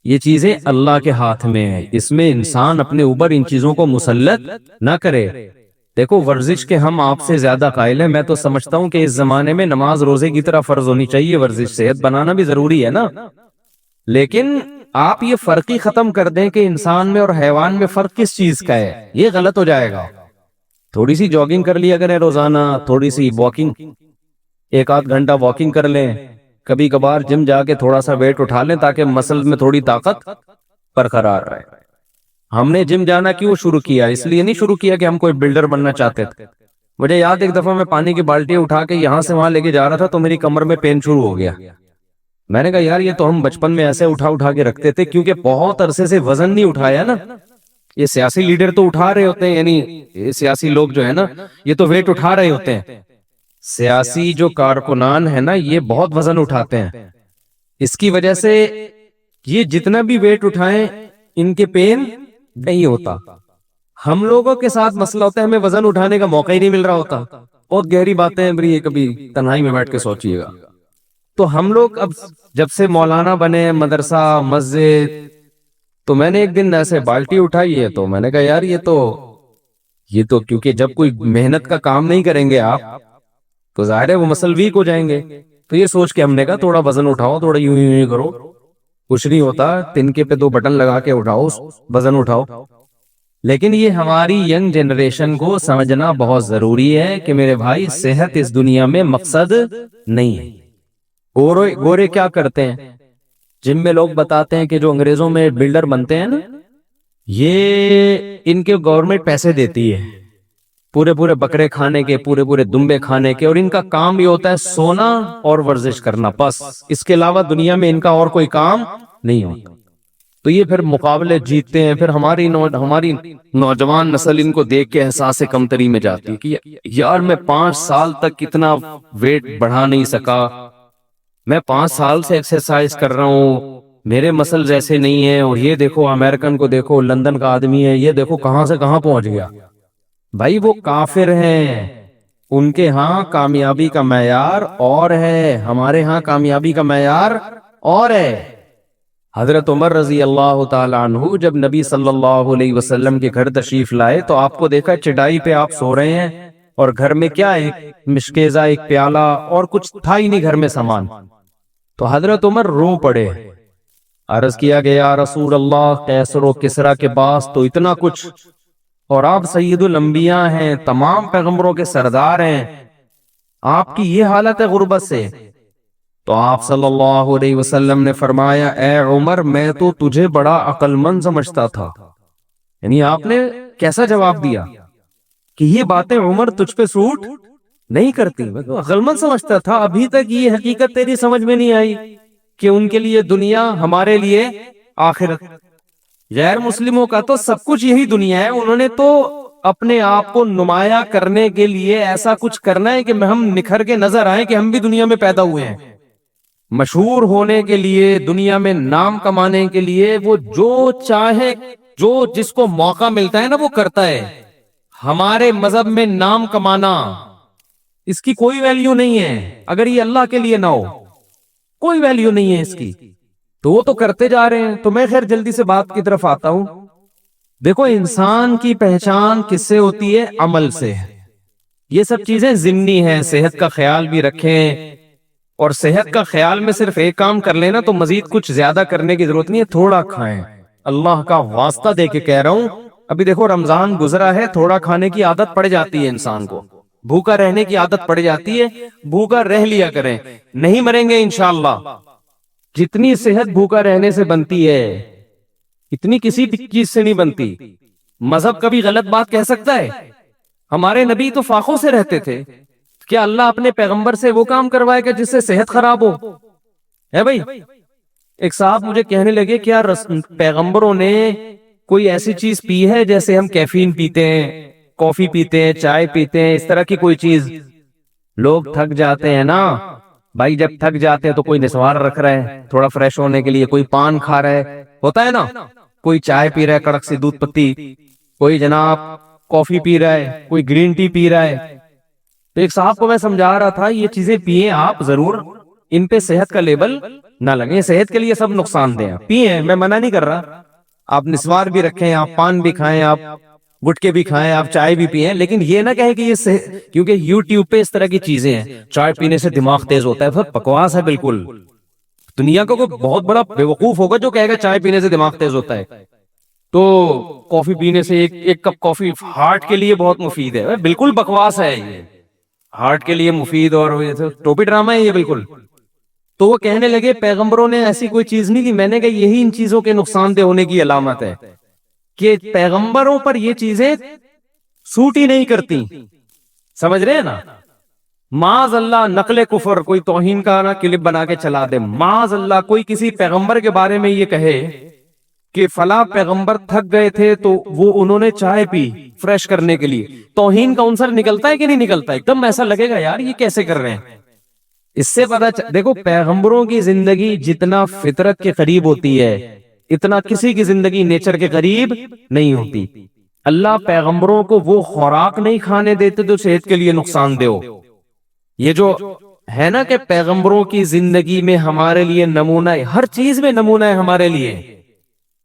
یہ چیزیں اللہ کے ہاتھ میں ہیں، اس میں انسان اپنے اوپر ان چیزوں کو مسلط نہ کرے. دیکھو ورزش کے ہم آپ سے زیادہ قائل ہیں. میں تو سمجھتا ہوں کہ اس زمانے میں نماز روزے کی طرح فرض ہونی چاہیے. ورزش صحت بنانا بھی ضروری ہے نا، لیکن آپ یہ فرق ہی ختم کر دیں کہ انسان میں اور حیوان میں فرق کس چیز کا ہے، یہ غلط ہو جائے گا. تھوڑی سی جاگنگ کر لیا کریں روزانہ، تھوڑی سی واکنگ، 1-8 گھنٹہ واکنگ کر لیں. کبھی کبھار جم جا کے تھوڑا سا ویٹ اٹھا لیں تاکہ مسل میں تھوڑی طاقت برقرار رہے. ہم نے جم جانا کیوں شروع کیا؟ اس لیے نہیں شروع کیا کہ ہم کوئی بلڈر بننا چاہتے تھے. مجھے یاد ایک دفعہ میں پانی کی بالٹی اٹھا کے یہاں سے وہاں لے کے جا رہا تھا تو میری کمر میں پین شروع ہو گیا. میں نے کہا یار یہ تو ہم بچپن میں ایسے اٹھا کے رکھتے تھے، کیونکہ بہت عرصے سے وزن نہیں اٹھایا نا. یہ سیاسی لیڈر تو اٹھا رہے ہوتے ہیں، یعنی سیاسی لوگ جو ہے نا یہ تو ویٹ اٹھا رہے ہوتے ہیں. سیاسی جو کارکنان ہیں نا یہ بہت وزن اٹھاتے ہیں. اس کی وجہ سے یہ جتنا بھی ویٹ اٹھائیں ان کے پین نہیں ہوتا. ہم لوگوں کے ساتھ مسئلہ ہوتا ہے، ہمیں وزن اٹھانے کا موقع ہی نہیں مل رہا ہوتا. بہت گہری باتیں ہیں، یہ کبھی تنہائی میں بیٹھ کے سوچئے گا. تو ہم لوگ اب جب سے مولانا بنے، مدرسہ مسجد، تو میں نے ایک دن ایسے بالٹی اٹھائی ہے تو میں نے کہا یار یہ تو کیونکہ جب کوئی محنت کا کام نہیں کریں گے آپ تو ظاہر ہے وہ مسل ویک ہو جائیں گے. تو یہ سوچ کے ہم نے کہا تھوڑا وزن اٹھاؤ، تھوڑا یوں کرو. کچھ نہیں ہوتا، تنکے پہ 2 بٹن لگا کے اٹھاؤ، وزن اٹھاؤ. لیکن یہ ہماری ینگ جنریشن کو سمجھنا بہت ضروری ہے کہ میرے بھائی صحت اس دنیا میں مقصد نہیں ہے. گورے کیا کرتے ہیں؟ جن میں لوگ بتاتے ہیں کہ جو انگریزوں میں بلڈر بنتے ہیں نا، یہ ان کے گورنمنٹ پیسے دیتی ہے پورے بکرے کھانے کے، پورے دمبے کھانے کے، اور ان کا کام یہ ہوتا ہے سونا اور ورزش کرنا، بس اس کے علاوہ دنیا میں ان کا اور کوئی کام نہیں ہوتا. تو یہ پھر مقابلے جیتتے ہیں. پھر ہماری نوجوان نسل ان کو دیکھ کے احساس کمتری میں جاتی ہے کہ یار میں 5 سال تک اتنا ویٹ بڑھا نہیں سکا، میں 5 سال سے ایکسرسائز کر رہا ہوں، میرے مسلز ایسے نہیں ہیں، اور یہ دیکھو امریکن کو دیکھو، لندن کا آدمی ہے، یہ دیکھو کہاں سے کہاں پہنچ گیا. بھائی وہ کافر ہیں، ان کے ہاں کامیابی کا معیار اور ہے، ہمارے ہاں کامیابی کا معیار اور ہے. حضرت عمر رضی اللہ تعالی عنہ جب نبی صلی اللہ علیہ وسلم کے گھر تشریف لائے تو آپ کو دیکھا چٹائی پہ آپ سو رہے ہیں، اور گھر میں کیا، ایک مشکیزہ، ایک پیالہ، اور کچھ تھا ہی نہیں گھر میں سامان. تو حضرت عمر رو پڑے. عرض کیا گیا یا رسول اللہ، قیصر و کسریٰ کے پاس تو اتنا کچھ، اور آپ سید الانبیاء ہیں، تمام پیغمبروں کے سردار ہیں، آپ کی یہ حالت ہے غربت سے. تو آپ صلی اللہ علیہ وسلم نے فرمایا اے عمر میں تو تجھے بڑا عقل مند سمجھتا تھا. یعنی آپ نے کیسا جواب دیا کہ یہ باتیں عمر تجھ پہ سوٹ نہیں کرتی، میں تو عقل مند سمجھتا تھا. ابھی تک یہ حقیقت تیری سمجھ میں نہیں آئی کہ ان کے لیے دنیا، ہمارے لیے آخرت. غیر مسلموں کا تو سب کچھ یہی دنیا ہے، انہوں نے تو اپنے آپ کو نمایاں کرنے کے لیے ایسا کچھ کرنا ہے کہ ہم نکھر کے نظر آئیں کہ ہم بھی دنیا میں پیدا ہوئے ہیں. مشہور ہونے کے لیے، دنیا میں نام کمانے کے لیے وہ جو چاہے، جو جس کو موقع ملتا ہے نا وہ کرتا ہے. ہمارے مذہب میں نام کمانا اس کی کوئی ویلیو نہیں ہے، اگر یہ اللہ کے لیے نہ ہو کوئی ویلیو نہیں ہے اس کی. تو وہ تو کرتے جا رہے ہیں. تو میں خیر جلدی سے بات کی طرف آتا ہوں. دیکھو انسان کی پہچان کس سے ہوتی ہے؟ عمل سے. یہ سب چیزیں ضمنی ہیں، صحت کا خیال بھی رکھیں، اور صحت کا خیال میں صرف ایک کام کر لینا تو مزید کچھ زیادہ کرنے کی ضرورت نہیں ہے. تھوڑا کھائیں، اللہ کا واسطہ دے کے کہہ رہا ہوں. ابھی دیکھو رمضان گزرا ہے، تھوڑا کھانے کی عادت پڑ جاتی ہے انسان کو. بھوکا رہنے کی عادت پڑ جاتی ہے، بھوکا رہ لیا کریں، نہیں مریں گے انشاءاللہ۔ جتنی صحت بھوکا رہنے سے بنتی ہے اتنی کسی چیز سے نہیں بنتی۔ مذہب کبھی غلط بات کہہ سکتا ہے؟ ہمارے نبی تو فاقوں سے رہتے تھے، کیا اللہ اپنے پیغمبر سے وہ کام کروائے گا جس سے صحت خراب ہو؟ ہے بھائی؟ ایک صاحب مجھے کہنے لگے کیا پیغمبروں نے کوئی ایسی چیز پی ہے جیسے ہم کیفین پیتے ہیں، کافی پیتے ہیں، چائے پیتے ہیں، اس طرح کی کوئی چیز؟ لوگ تھک جاتے ہیں نا بھائی، جب تھک جاتے ہیں تو کوئی نسوار رکھ رہا ہے تھوڑا فریش ہونے کے لیے، کوئی پان کھا رہا ہے، ہوتا ہے نا، کوئی چائے پی رہا ہے کڑک سی دودھ پتی، کوئی جناب کافی پی رہا ہے، کوئی گرین ٹی پی رہا ہے۔ تو ایک صاحب کو میں سمجھا رہا تھا یہ چیزیں پیئیں آپ ضرور، ان پہ صحت کا لیبل نہ لگے، صحت کے لیے سب نقصان دہ ہیں، پیئیں، میں منع نہیں کر رہا، آپ نسوار بھی رکھیں، آپ پان بھی کھائیں، آپ گٹکے بھی کھائیں، آپ چائے بھی پیئیں، لیکن یہ نہ کہیں کہ یہ کیونکہ یوٹیوب پہ اس طرح کی چیزیں ہیں، چائے پینے سے دماغ تیز ہوتا ہے، بہت بکواس ہے بالکل۔ دنیا کا کوئی بہت بڑا بے وقوف ہوگا جو کہے گا چائے پینے سے دماغ تیز ہوتا ہے، تو کافی پینے سے ایک کپ کافی ہارٹ کے لیے بہت مفید ہے، بالکل بکواس ہے یہ، ہارٹ کے لیے مفید اور ٹوپی ڈرامہ ہے یہ بالکل۔ تو وہ کہنے لگے پیغمبروں نے ایسی کوئی چیز نہیں دی، میں نے کہا یہی ان چیزوں کے نقصان دہ ہونے کی علامت ہے کہ پیغمبروں پر یہ چیزیں سوٹ ہی نہیں کرتی، سمجھ رہے ہیں نا؟ معاذ اللہ نقل کفر، کوئی توہین کا نا کلپ بنا کے چلا دے، معاذ اللہ کوئی کسی پیغمبر کے بارے میں یہ کہے کہ فلاں پیغمبر تھک گئے تھے تو وہ انہوں نے چائے پی فریش کرنے کے لیے، توہین کا عنصر نکلتا ہے کہ نہیں نکلتا؟ ایک دم ایسا لگے گا یار یہ کیسے کر رہے ہیں۔ اس سے پتہ دیکھو پیغمبروں کی زندگی جتنا فطرت کے قریب ہوتی ہے اتنا کسی کی زندگی نیچر کے قریب نہیں ہوتی۔ اللہ پیغمبروں کو وہ خوراک نہیں کھانے دیتے جو صحت کے لیے نقصان دہ ہو۔ یہ جو ہے نا کہ پیغمبروں کی زندگی میں ہمارے لیے نمونہ ہے، ہر چیز میں نمونہ ہے ہمارے لیے،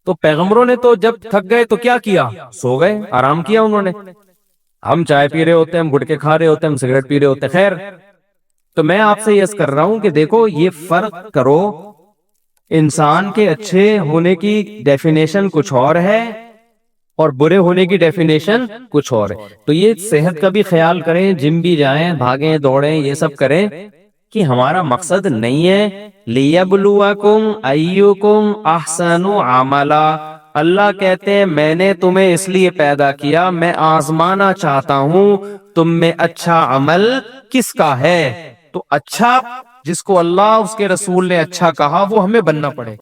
تو پیغمبروں نے تو جب تھک گئے تو کیا کیا؟ سو گئے، آرام کیا انہوں نے۔ ہم چائے پی رہے ہوتے ہیں، ہم گٹکے کھا رہے ہوتے ہیں، ہم سگریٹ پی رہے ہوتے ہیں۔ خیر، تو میں آپ سے یس کر رہا ہوں کہ دیکھو یہ فرق کرو، انسان کے اچھے ہونے کی ڈیفینیشن کچھ اور ہے اور برے ہونے کی ڈیفینیشن کچھ اور ہے۔ تو یہ صحت کا بھی خیال کریں، جم بھی جائیں، بھاگیں دوڑیں، یہ سب کریں کہ ہمارا مقصد نہیں ہے لیبلوکم ایکم احسن عملا۔ اللہ کہتے ہیں میں نے تمہیں اس لیے پیدا کیا، میں آزمانا چاہتا ہوں تم میں اچھا عمل کس کا ہے۔ تو اچھا جس کو اللہ اس کے رسول نے اچھا کہا وہ ہمیں بننا پڑے۔